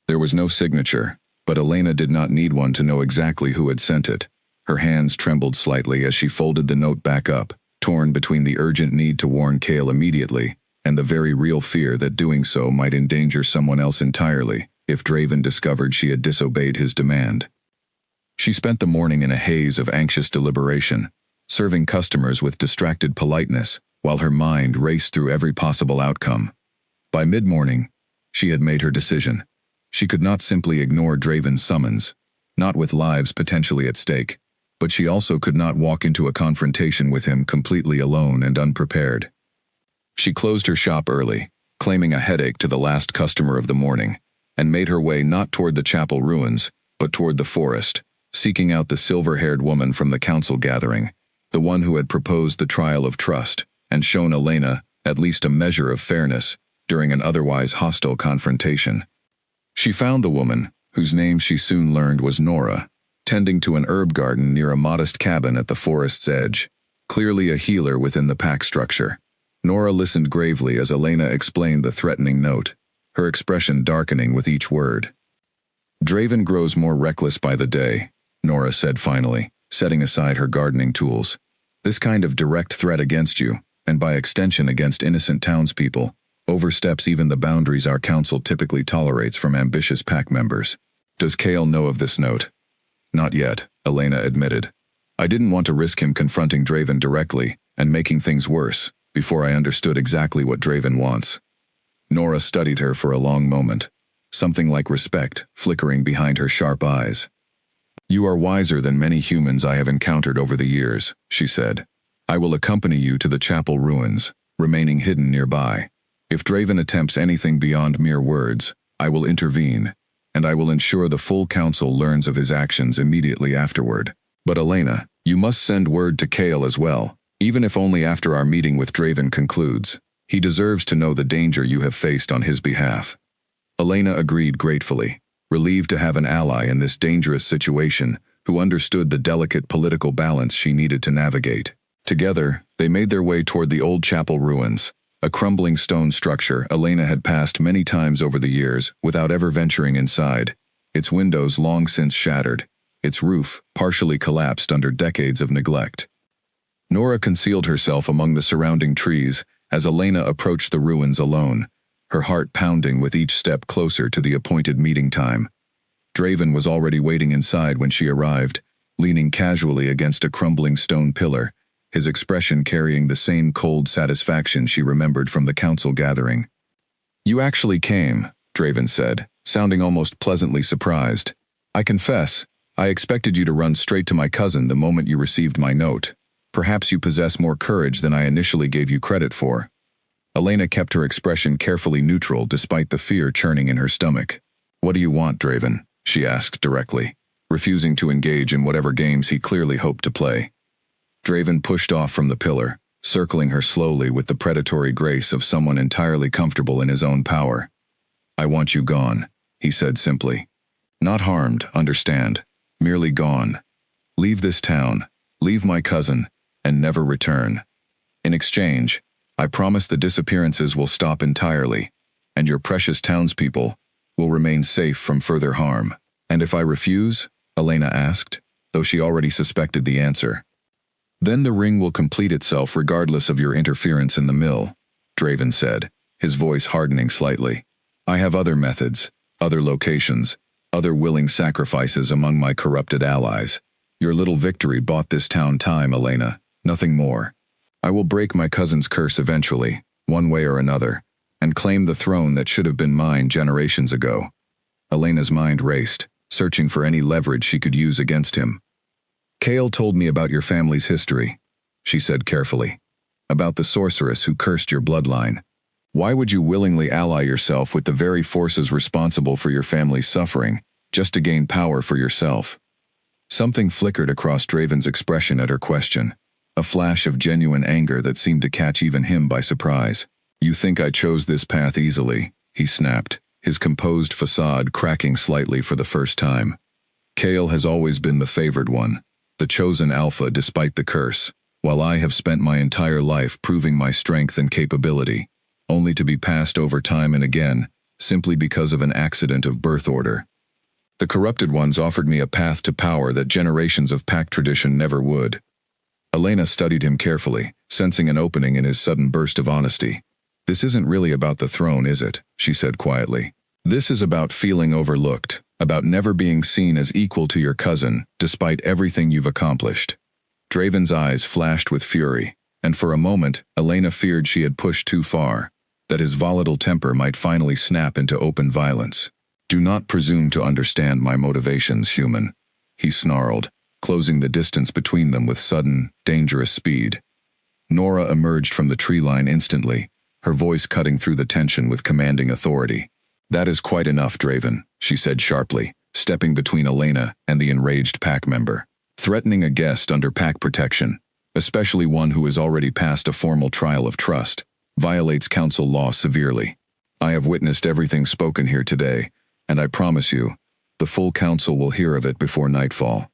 Speaker 1: There was no signature, but Elena did not need one to know exactly who had sent it. Her hands trembled slightly as she folded the note back up, torn between the urgent need to warn Kale immediately and the very real fear that doing so might endanger someone else entirely if Draven discovered she had disobeyed his demand. She spent the morning in a haze of anxious deliberation, serving customers with distracted politeness while her mind raced through every possible outcome. By mid-morning, she had made her decision. She could not simply ignore Draven's summons, not with lives potentially at stake, but she also could not walk into a confrontation with him completely alone and unprepared. She closed her shop early, claiming a headache to the last customer of the morning, and made her way not toward the chapel ruins, but toward the forest, seeking out the silver-haired woman from the council gathering, the one who had proposed the trial of trust and shown Elena at least a measure of fairness during an otherwise hostile confrontation. She found the woman, whose name she soon learned was Nora, tending to an herb garden near a modest cabin at the forest's edge, clearly a healer within the pack structure. Nora listened gravely as Elena explained the threatening note, her expression darkening with each word. "Draven grows more reckless by the day," Nora said finally, setting aside her gardening tools. "This kind of direct threat against you, and by extension against innocent townspeople, oversteps even the boundaries our council typically tolerates from ambitious pack members." "Does Kale know of this note?" "Not yet," Elena admitted. "I didn't want to risk him confronting Draven directly and making things worse before I understood exactly what Draven wants." Nora studied her for a long moment, something like respect flickering behind her sharp eyes. "You are wiser than many humans I have encountered over the years," she said. "I will accompany you to the chapel ruins, remaining hidden nearby. If Draven attempts anything beyond mere words, I will intervene, and I will ensure the full council learns of his actions immediately afterward. But Elena, you must send word to Kale as well, even if only after our meeting with Draven concludes. He deserves to know the danger you have faced on his behalf." Elena agreed gratefully, relieved to have an ally in this dangerous situation who understood the delicate political balance she needed to navigate. Together, they made their way toward the old chapel ruins, a crumbling stone structure Elena had passed many times over the years without ever venturing inside, its windows long since shattered, its roof partially collapsed under decades of neglect. Nora concealed herself among the surrounding trees as Elena approached the ruins alone, her heart pounding with each step closer to the appointed meeting time. Draven was already waiting inside when she arrived, leaning casually against a crumbling stone pillar, his expression carrying the same cold satisfaction she remembered from the council gathering. "You actually came," Draven said, sounding almost pleasantly surprised. "I confess, I expected you to run straight to my cousin the moment you received my note. Perhaps you possess more courage than I initially gave you credit for." Elena kept her expression carefully neutral despite the fear churning in her stomach. "What do you want, Draven?" she asked directly, refusing to engage in whatever games he clearly hoped to play. Draven pushed off from the pillar, circling her slowly with the predatory grace of someone entirely comfortable in his own power. "I want you gone," he said simply. "Not harmed, understand. Merely gone. Leave this town, leave my cousin, and never return. In exchange, I promise the disappearances will stop entirely, and your precious townspeople will remain safe from further harm." "And if I refuse?" Elena asked, though she already suspected the answer. "Then the ring will complete itself regardless of your interference in the mill," Draven said, his voice hardening slightly. "I have other methods, other locations, other willing sacrifices among my corrupted allies. Your little victory bought this town time, Elena, nothing more. I will break my cousin's curse eventually, one way or another, and claim the throne that should have been mine generations ago." Elena's mind raced, searching for any leverage she could use against him. "Kale told me about your family's history," she said carefully. "About the sorceress who cursed your bloodline. Why would you willingly ally yourself with the very forces responsible for your family's suffering, just to gain power for yourself?" Something flickered across Draven's expression at her question, a flash of genuine anger that seemed to catch even him by surprise. "You think I chose this path easily," he snapped, his composed facade cracking slightly for the first time. "Kale has always been the favored one, the chosen alpha despite the curse, while I have spent my entire life proving my strength and capability, only to be passed over time and again, simply because of an accident of birth order. The corrupted ones offered me a path to power that generations of pack tradition never would." Elena studied him carefully, sensing an opening in his sudden burst of honesty. "This isn't really about the throne, is it?" she said quietly. "This is about feeling overlooked, about never being seen as equal to your cousin, despite everything you've accomplished." Draven's eyes flashed with fury, and for a moment, Elena feared she had pushed too far, that his volatile temper might finally snap into open violence. "Do not presume to understand my motivations, human," he snarled, closing the distance between them with sudden, dangerous speed. Nora emerged from the tree line instantly, her voice cutting through the tension with commanding authority. "That is quite enough, Draven," she said sharply, stepping between Elena and the enraged pack member. "Threatening a guest under pack protection, especially one who has already passed a formal trial of trust, violates council law severely. I have witnessed everything spoken here today, and I promise you, the full council will hear of it before nightfall.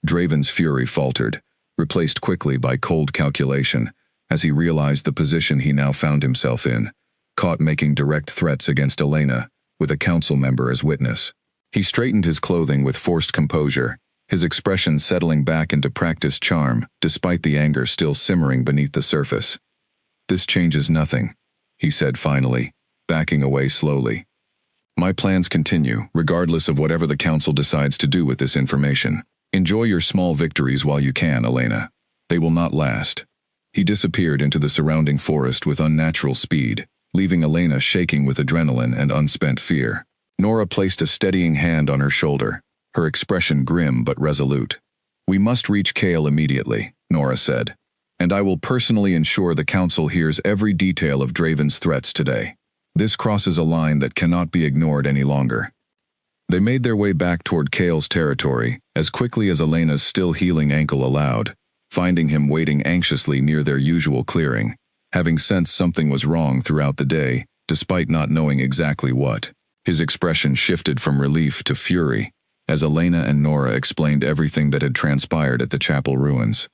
Speaker 1: Draven's fury faltered, replaced quickly by cold calculation, as he realized the position he now found himself in, caught making direct threats against Elena, with a council member as witness. He straightened his clothing with forced composure, his expression settling back into practiced charm, despite the anger still simmering beneath the surface. "This changes nothing," he said finally, backing away slowly. "My plans continue, regardless of whatever the council decides to do with this information. Enjoy your small victories while you can, Elena. They will not last." He disappeared into the surrounding forest with unnatural speed, leaving Elena shaking with adrenaline and unspent fear. Nora placed a steadying hand on her shoulder, her expression grim but resolute. "We must reach Kale immediately," Nora said, "and I will personally ensure the council hears every detail of Draven's threats today. This crosses a line that cannot be ignored any longer." They made their way back toward Kale's territory as quickly as Elena's still healing ankle allowed, finding him waiting anxiously near their usual clearing, having sensed something was wrong throughout the day, despite not knowing exactly what. His expression shifted from relief to fury as Elena and Nora explained everything that had transpired at the chapel ruins.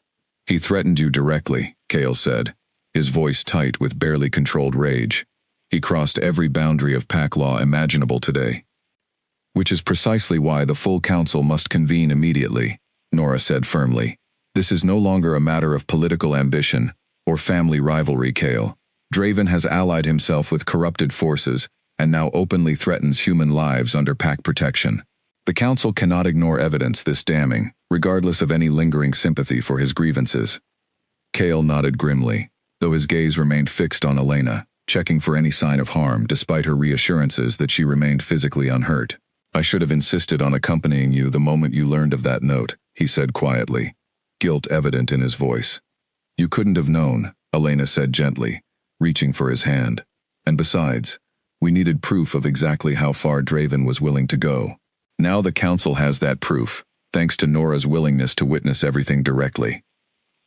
Speaker 1: "He threatened you directly," Kale said, his voice tight with barely controlled rage. "He crossed every boundary of pack law imaginable today." "Which is precisely why the full council must convene immediately," Nora said firmly. "This is no longer a matter of political ambition or family rivalry, Kale. Draven has allied himself with corrupted forces and now openly threatens human lives under pack protection. The council cannot ignore evidence this damning, regardless of any lingering sympathy for his grievances." Kale nodded grimly, though his gaze remained fixed on Elena, checking for any sign of harm despite her reassurances that she remained physically unhurt. "I should have insisted on accompanying you the moment you learned of that note," he said quietly, guilt evident in his voice. "You couldn't have known," Elena said gently, reaching for his hand. "And besides, we needed proof of exactly how far Draven was willing to go. Now the council has that proof, thanks to Nora's willingness to witness everything directly."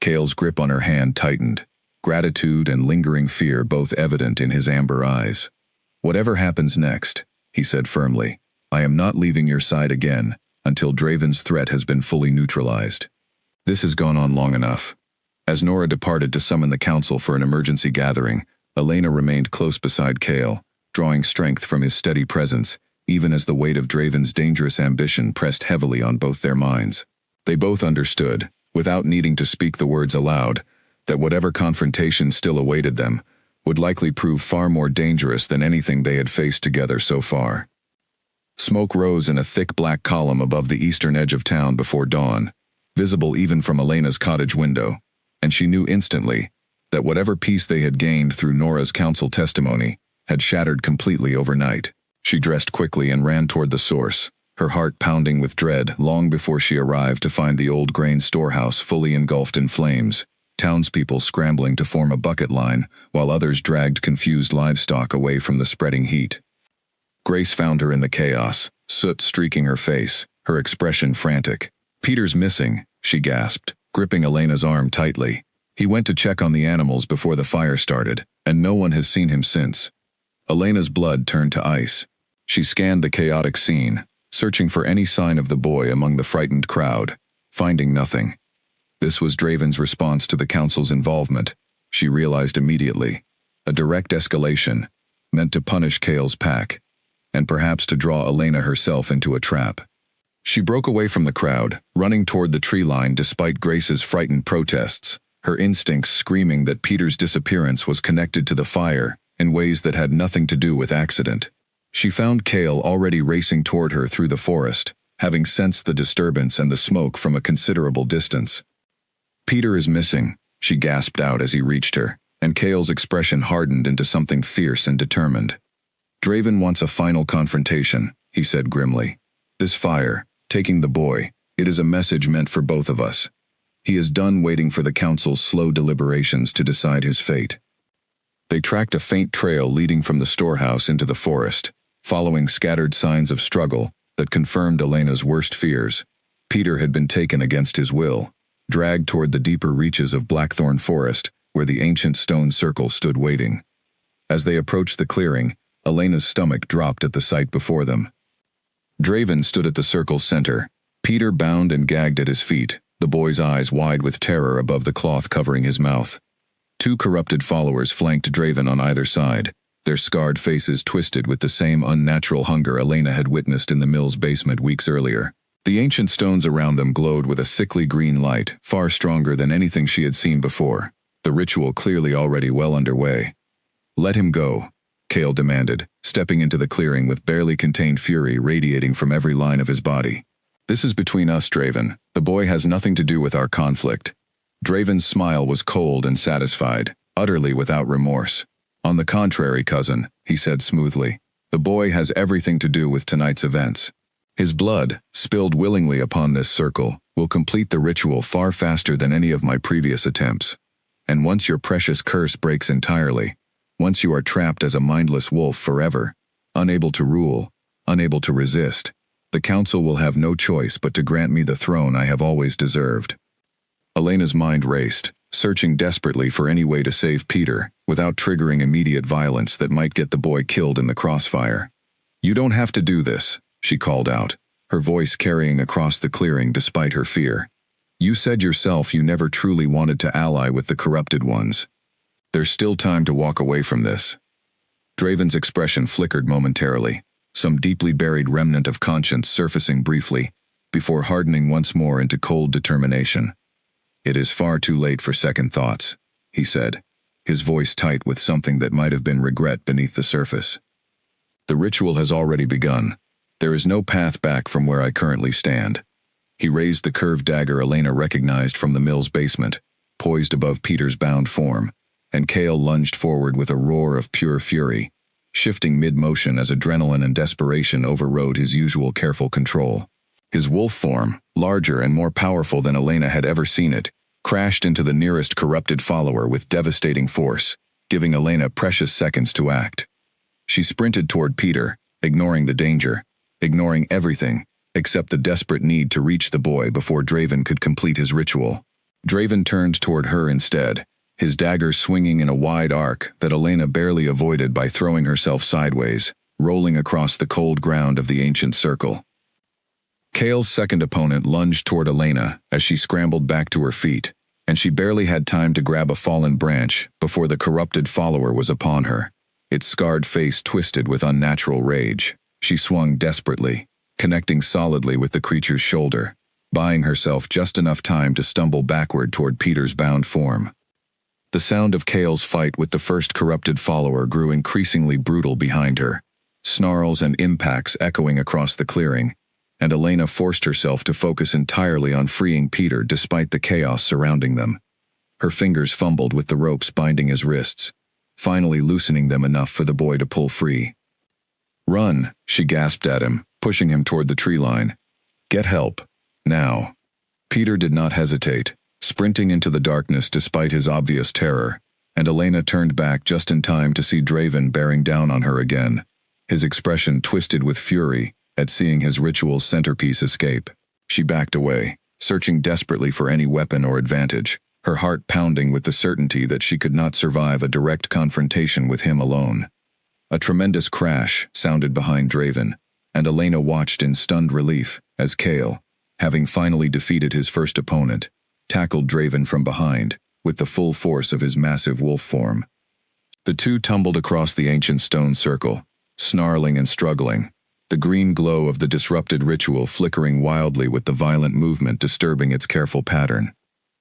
Speaker 1: Kale's grip on her hand tightened, gratitude and lingering fear both evident in his amber eyes. "Whatever happens next," he said firmly, "I am not leaving your side again until Draven's threat has been fully neutralized. This has gone on long enough." As Nora departed to summon the council for an emergency gathering, Elena remained close beside Kale, drawing strength from his steady presence, even as the weight of Draven's dangerous ambition pressed heavily on both their minds. They both understood, without needing to speak the words aloud, that whatever confrontation still awaited them would likely prove far more dangerous than anything they had faced together so far. Smoke rose in a thick black column above the eastern edge of town before dawn, visible even from Elena's cottage window, and she knew instantly that whatever peace they had gained through Nora's council testimony had shattered completely overnight. She dressed quickly and ran toward the source, her heart pounding with dread long before she arrived to find the old grain storehouse fully engulfed in flames, townspeople scrambling to form a bucket line while others dragged confused livestock away from the spreading heat. Grace found her in the chaos, soot streaking her face, her expression frantic. "Peter's missing," she gasped, gripping Elena's arm tightly. "He went to check on the animals before the fire started, and no one has seen him since." Elena's blood turned to ice. She scanned the chaotic scene, searching for any sign of the boy among the frightened crowd, finding nothing. This was Draven's response to the council's involvement, she realized immediately. A direct escalation, meant to punish Kale's pack, and perhaps to draw Elena herself into a trap. She broke away from the crowd, running toward the tree line despite Grace's frightened protests, her instincts screaming that Peter's disappearance was connected to the fire in ways that had nothing to do with accident. She found Kale already racing toward her through the forest, having sensed the disturbance and the smoke from a considerable distance. "Peter is missing," she gasped out as he reached her, and Kale's expression hardened into something fierce and determined. "Draven wants a final confrontation," he said grimly. "This fire, taking the boy, it is a message meant for both of us. He is done waiting for the council's slow deliberations to decide his fate." They tracked a faint trail leading from the storehouse into the forest, following scattered signs of struggle that confirmed Elena's worst fears. Peter had been taken against his will, dragged toward the deeper reaches of Blackthorn Forest, where the ancient stone circle stood waiting. As they approached the clearing, Elena's stomach dropped at the sight before them. Draven stood at the circle's center, Peter bound and gagged at his feet, the boy's eyes wide with terror above the cloth covering his mouth. Two corrupted followers flanked Draven on either side, their scarred faces twisted with the same unnatural hunger Elena had witnessed in the mill's basement weeks earlier. The ancient stones around them glowed with a sickly green light, far stronger than anything she had seen before, the ritual clearly already well underway. "Let him go," Cale demanded, stepping into the clearing with barely contained fury radiating from every line of his body. "This is between us, Draven. The boy has nothing to do with our conflict." Draven's smile was cold and satisfied, utterly without remorse. "On the contrary, cousin," he said smoothly, "the boy has everything to do with tonight's events. His blood, spilled willingly upon this circle, will complete the ritual far faster than any of my previous attempts. And once your precious curse breaks entirely, once you are trapped as a mindless wolf forever, unable to rule, unable to resist, the council will have no choice but to grant me the throne I have always deserved." Elena's mind raced, searching desperately for any way to save Peter, without triggering immediate violence that might get the boy killed in the crossfire. "You don't have to do this," she called out, her voice carrying across the clearing despite her fear. "You said yourself you never truly wanted to ally with the corrupted ones. There's still time to walk away from this." Draven's expression flickered momentarily, some deeply buried remnant of conscience surfacing briefly, before hardening once more into cold determination. "It is far too late for second thoughts," he said, his voice tight with something that might have been regret beneath the surface. "The ritual has already begun. There is no path back from where I currently stand." He raised the curved dagger Elena recognized from the mill's basement, poised above Peter's bound form, and Cale lunged forward with a roar of pure fury, shifting mid-motion as adrenaline and desperation overrode his usual careful control. His wolf form, larger and more powerful than Elena had ever seen it, crashed into the nearest corrupted follower with devastating force, giving Elena precious seconds to act. She sprinted toward Peter, ignoring the danger, ignoring everything, except the desperate need to reach the boy before Draven could complete his ritual. Draven turned toward her instead, his dagger swinging in a wide arc that Elena barely avoided by throwing herself sideways, rolling across the cold ground of the ancient circle. Cale's second opponent lunged toward Elena as she scrambled back to her feet, and she barely had time to grab a fallen branch before the corrupted follower was upon her, its scarred face twisted with unnatural rage. She swung desperately, connecting solidly with the creature's shoulder, buying herself just enough time to stumble backward toward Peter's bound form. The sound of Cale's fight with the first corrupted follower grew increasingly brutal behind her, snarls and impacts echoing across the clearing, and Elena forced herself to focus entirely on freeing Peter despite the chaos surrounding them. Her fingers fumbled with the ropes binding his wrists, finally loosening them enough for the boy to pull free. "Run," she gasped at him, pushing him toward the tree line. "Get help. Now." Peter did not hesitate, sprinting into the darkness despite his obvious terror, and Elena turned back just in time to see Draven bearing down on her again, his expression twisted with fury at seeing his ritual's centerpiece escape. She backed away, searching desperately for any weapon or advantage, her heart pounding with the certainty that she could not survive a direct confrontation with him alone. A tremendous crash sounded behind Draven, and Elena watched in stunned relief as Cale, having finally defeated his first opponent, tackled Draven from behind, with the full force of his massive wolf form. The two tumbled across the ancient stone circle, snarling and struggling, the green glow of the disrupted ritual flickering wildly with the violent movement disturbing its careful pattern.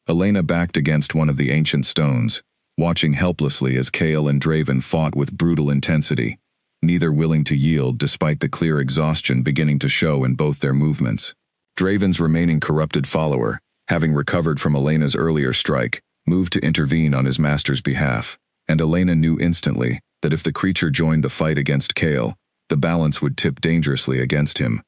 Speaker 1: Elena backed against one of the ancient stones, watching helplessly as Cale and Draven fought with brutal intensity, neither willing to yield despite the clear exhaustion beginning to show in both their movements. Draven's remaining corrupted follower, having recovered from Elena's earlier strike, moved to intervene on his master's behalf, and Elena knew instantly that if the creature joined the fight against Cale, the balance would tip dangerously against him.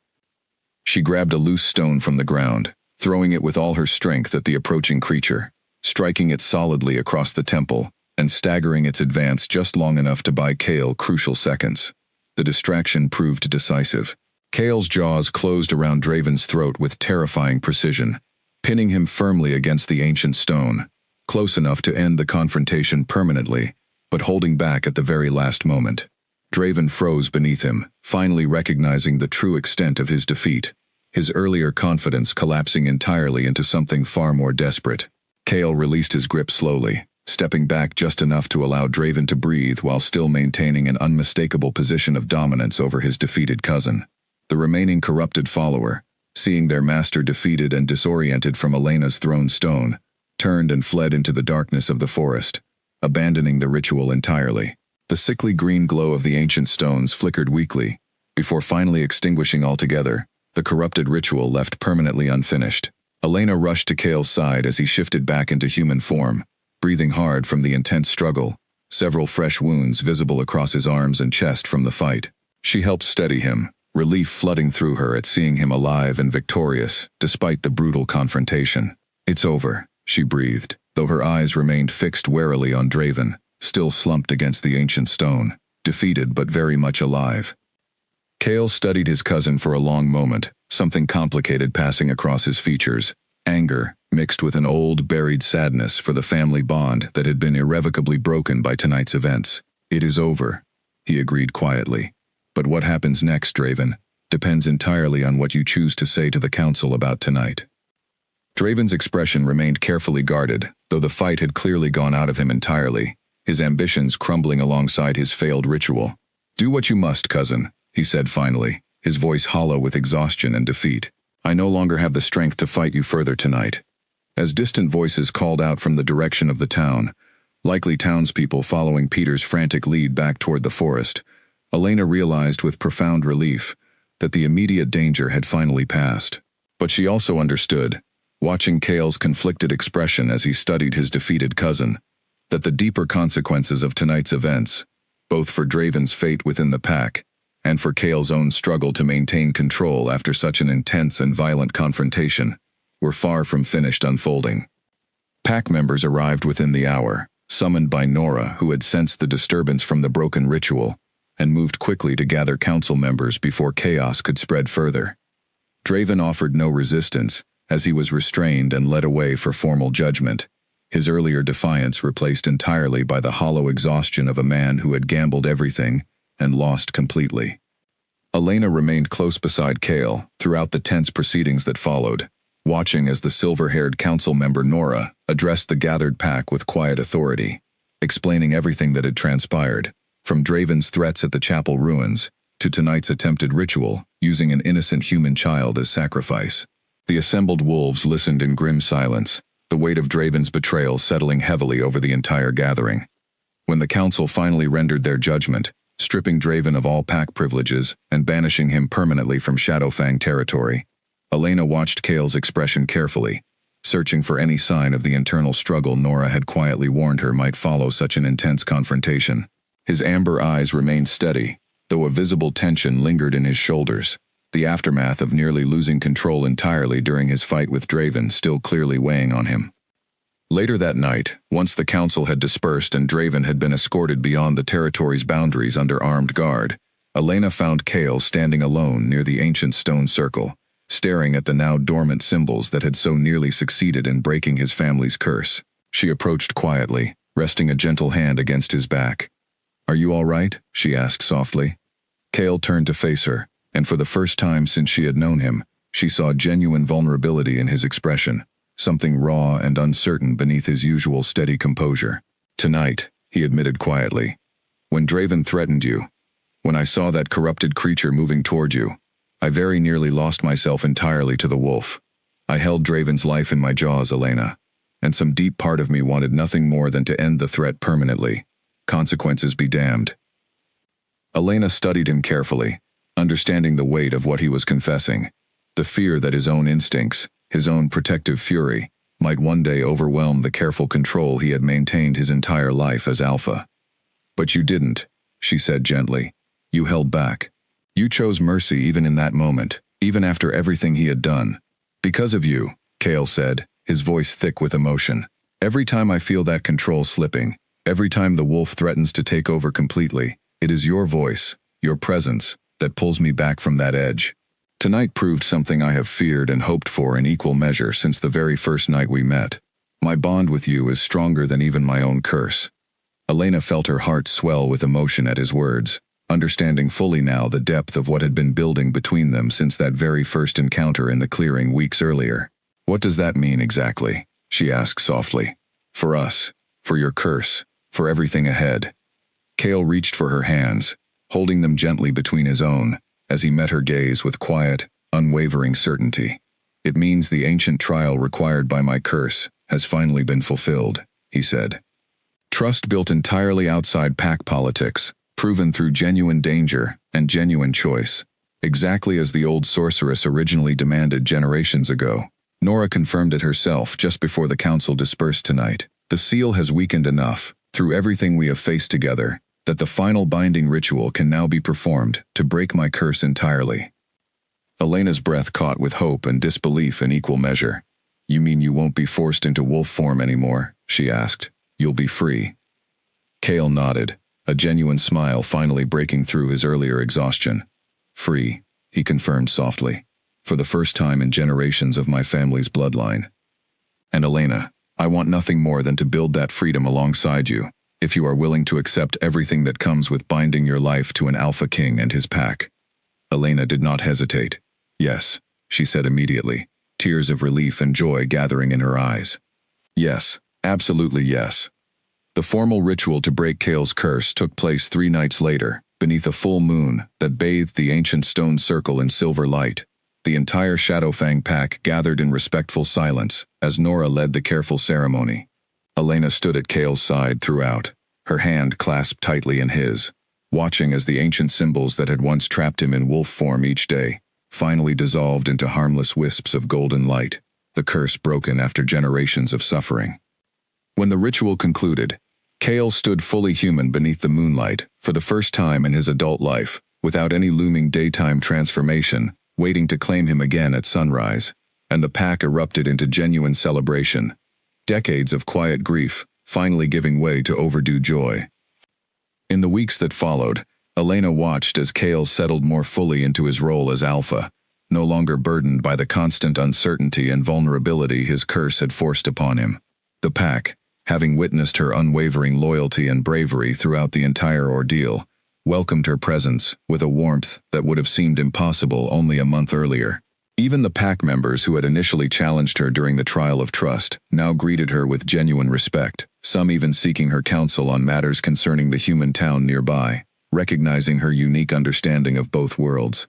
Speaker 1: She grabbed a loose stone from the ground, throwing it with all her strength at the approaching creature, striking it solidly across the temple, and staggering its advance just long enough to buy Cale crucial seconds. The distraction proved decisive. Cale's jaws closed around Draven's throat with terrifying precision, pinning him firmly against the ancient stone, close enough to end the confrontation permanently, but holding back at the very last moment. Draven froze beneath him, finally recognizing the true extent of his defeat, his earlier confidence collapsing entirely into something far more desperate. Chaol released his grip slowly, stepping back just enough to allow Draven to breathe while still maintaining an unmistakable position of dominance over his defeated cousin. The remaining corrupted follower, seeing their master defeated and disoriented from Elena's thrown stone, turned and fled into the darkness of the forest, abandoning the ritual entirely. The sickly green glow of the ancient stones flickered weakly, before finally extinguishing altogether. The corrupted ritual left permanently unfinished. Elena rushed to Chaol's side as he shifted back into human form, breathing hard from the intense struggle, several fresh wounds visible across his arms and chest from the fight. She helped steady him, relief flooding through her at seeing him alive and victorious, despite the brutal confrontation. "It's over," she breathed, though her eyes remained fixed warily on Draven, still slumped against the ancient stone, defeated but very much alive. Chaol studied his cousin for a long moment, something complicated passing across his features, anger, mixed with an old, buried sadness for the family bond that had been irrevocably broken by tonight's events. "It is over," he agreed quietly. "But what happens next, Draven, depends entirely on what you choose to say to the council about tonight." Draven's expression remained carefully guarded, though the fight had clearly gone out of him entirely, his ambitions crumbling alongside his failed ritual. "Do what you must, cousin," he said finally, his voice hollow with exhaustion and defeat. "I no longer have the strength to fight you further tonight." As distant voices called out from the direction of the town, likely townspeople following Peter's frantic lead back toward the forest, Elena realized with profound relief that the immediate danger had finally passed. But she also understood, watching Chaol's conflicted expression as he studied his defeated cousin, that the deeper consequences of tonight's events, both for Draven's fate within the pack, and for Chaol's own struggle to maintain control after such an intense and violent confrontation, were far from finished unfolding. Pack members arrived within the hour, summoned by Nora, who had sensed the disturbance from the broken ritual, and moved quickly to gather council members before chaos could spread further. Draven offered no resistance, as he was restrained and led away for formal judgment, his earlier defiance replaced entirely by the hollow exhaustion of a man who had gambled everything and lost completely. Elena remained close beside Chaol throughout the tense proceedings that followed, watching as the silver-haired council member Nora addressed the gathered pack with quiet authority, explaining everything that had transpired, from Draven's threats at the chapel ruins to tonight's attempted ritual using an innocent human child as sacrifice. The assembled wolves listened in grim silence, the weight of Draven's betrayal settling heavily over the entire gathering. When the council finally rendered their judgment, stripping Draven of all pack privileges and banishing him permanently from Shadowfang territory, Elena watched Chaol's expression carefully, searching for any sign of the internal struggle Nora had quietly warned her might follow such an intense confrontation. His amber eyes remained steady, though a visible tension lingered in his shoulders, the aftermath of nearly losing control entirely during his fight with Draven still clearly weighing on him. Later that night, once the council had dispersed and Draven had been escorted beyond the territory's boundaries under armed guard, Elena found Chaol standing alone near the ancient stone circle, staring at the now dormant symbols that had so nearly succeeded in breaking his family's curse. She approached quietly, resting a gentle hand against his back. "Are you all right?" she asked softly. Chaol turned to face her, and for the first time since she had known him, she saw genuine vulnerability in his expression, something raw and uncertain beneath his usual steady composure. "Tonight," he admitted quietly, "when Draven threatened you, when I saw that corrupted creature moving toward you, I very nearly lost myself entirely to the wolf. I held Draven's life in my jaws, Elena, and some deep part of me wanted nothing more than to end the threat permanently. Consequences be damned." Elena studied him carefully, understanding the weight of what he was confessing, the fear that his own instincts, his own protective fury, might one day overwhelm the careful control he had maintained his entire life as Alpha. "But you didn't," she said gently. "You held back. You chose mercy even in that moment, even after everything he had done. Because of you," Chaol said, his voice thick with emotion. "Every time I feel that control slipping, every time the wolf threatens to take over completely, it is your voice, your presence, that pulls me back from that edge. Tonight proved something I have feared and hoped for in equal measure since the very first night we met. My bond with you is stronger than even my own curse." Elena felt her heart swell with emotion at his words, understanding fully now the depth of what had been building between them since that very first encounter in the clearing weeks earlier. "What does that mean exactly?" she asked softly. "For us, for your curse, for everything ahead." Cale reached for her hands, holding them gently between his own, as he met her gaze with quiet, unwavering certainty. "It means the ancient trial required by my curse has finally been fulfilled," he said. Trust built entirely outside pack politics, proven through genuine danger and genuine choice. Exactly as the old sorceress originally demanded generations ago. Nora confirmed it herself just before the council dispersed tonight. "The seal has weakened enough, through everything we have faced together, that the final binding ritual can now be performed to break my curse entirely." Elena's breath caught with hope and disbelief in equal measure. "You mean you won't be forced into wolf form anymore?" she asked. "You'll be free." Cale nodded, a genuine smile finally breaking through his earlier exhaustion. "Free," he confirmed softly, "for the first time in generations of my family's bloodline. And Elena, I want nothing more than to build that freedom alongside you, if you are willing to accept everything that comes with binding your life to an Alpha King and his pack." Elena did not hesitate. "Yes," she said immediately, tears of relief and joy gathering in her eyes. "Yes, absolutely yes." The formal ritual to break Cale's curse took place 3 nights later, beneath a full moon that bathed the ancient stone circle in silver light. The entire Shadowfang pack gathered in respectful silence as Nora led the careful ceremony. Elena stood at Cale's side throughout, her hand clasped tightly in his, watching as the ancient symbols that had once trapped him in wolf form each day finally dissolved into harmless wisps of golden light, the curse broken after generations of suffering. When the ritual concluded, Cale stood fully human beneath the moonlight, for the first time in his adult life, without any looming daytime transformation, waiting to claim him again at sunrise, and the pack erupted into genuine celebration. Decades of quiet grief, finally giving way to overdue joy. In the weeks that followed, Elena watched as Cale settled more fully into his role as Alpha, no longer burdened by the constant uncertainty and vulnerability his curse had forced upon him. The pack, having witnessed her unwavering loyalty and bravery throughout the entire ordeal, welcomed her presence with a warmth that would have seemed impossible only a month earlier. Even the pack members who had initially challenged her during the trial of trust now greeted her with genuine respect, some even seeking her counsel on matters concerning the human town nearby, recognizing her unique understanding of both worlds.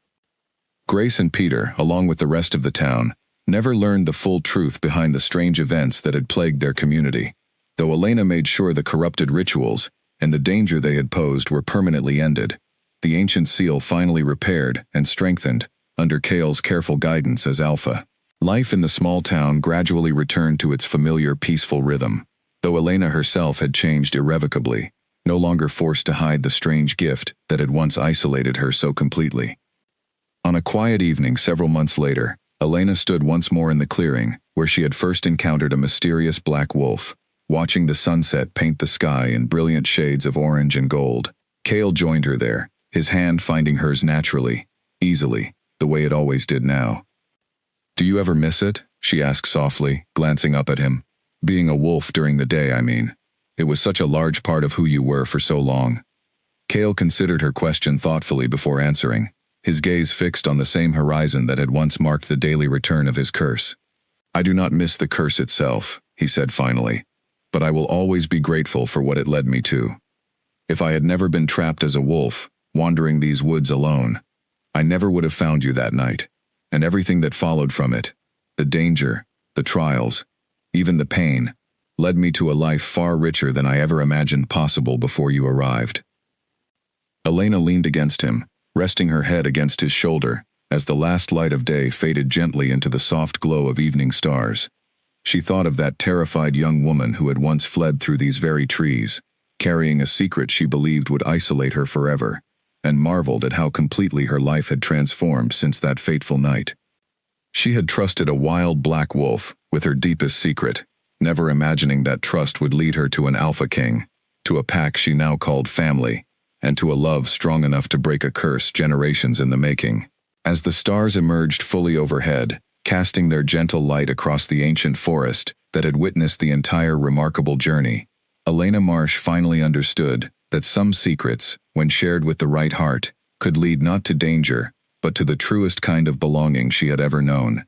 Speaker 1: Grace and Peter, along with the rest of the town, never learned the full truth behind the strange events that had plagued their community, though Elena made sure the corrupted rituals and the danger they had posed were permanently ended. The ancient seal finally repaired and strengthened under Cale's careful guidance as Alpha. Life in the small town gradually returned to its familiar peaceful rhythm, though Elena herself had changed irrevocably, no longer forced to hide the strange gift that had once isolated her so completely. On a quiet evening several months later, Elena stood once more in the clearing, where she had first encountered a mysterious black wolf, watching the sunset paint the sky in brilliant shades of orange and gold. Cale joined her there, his hand finding hers naturally, easily, the way it always did now. "Do you ever miss it?" she asked softly, glancing up at him. "Being a wolf during the day, I mean. It was such a large part of who you were for so long." Cale considered her question thoughtfully before answering, his gaze fixed on the same horizon that had once marked the daily return of his curse. "I do not miss the curse itself," he said finally, "but I will always be grateful for what it led me to. If I had never been trapped as a wolf, wandering these woods alone, I never would have found you that night, and everything that followed from it, the danger, the trials, even the pain, led me to a life far richer than I ever imagined possible before you arrived." Elena leaned against him, resting her head against his shoulder, as the last light of day faded gently into the soft glow of evening stars. She thought of that terrified young woman who had once fled through these very trees, carrying a secret she believed would isolate her forever, and marveled at how completely her life had transformed since that fateful night. She had trusted a wild black wolf with her deepest secret, never imagining that trust would lead her to an Alpha King, to a pack she now called family, and to a love strong enough to break a curse generations in the making. As the stars emerged fully overhead, casting their gentle light across the ancient forest that had witnessed the entire remarkable journey, Elena Marsh finally understood that some secrets, when shared with the right heart, could lead not to danger, but to the truest kind of belonging she had ever known.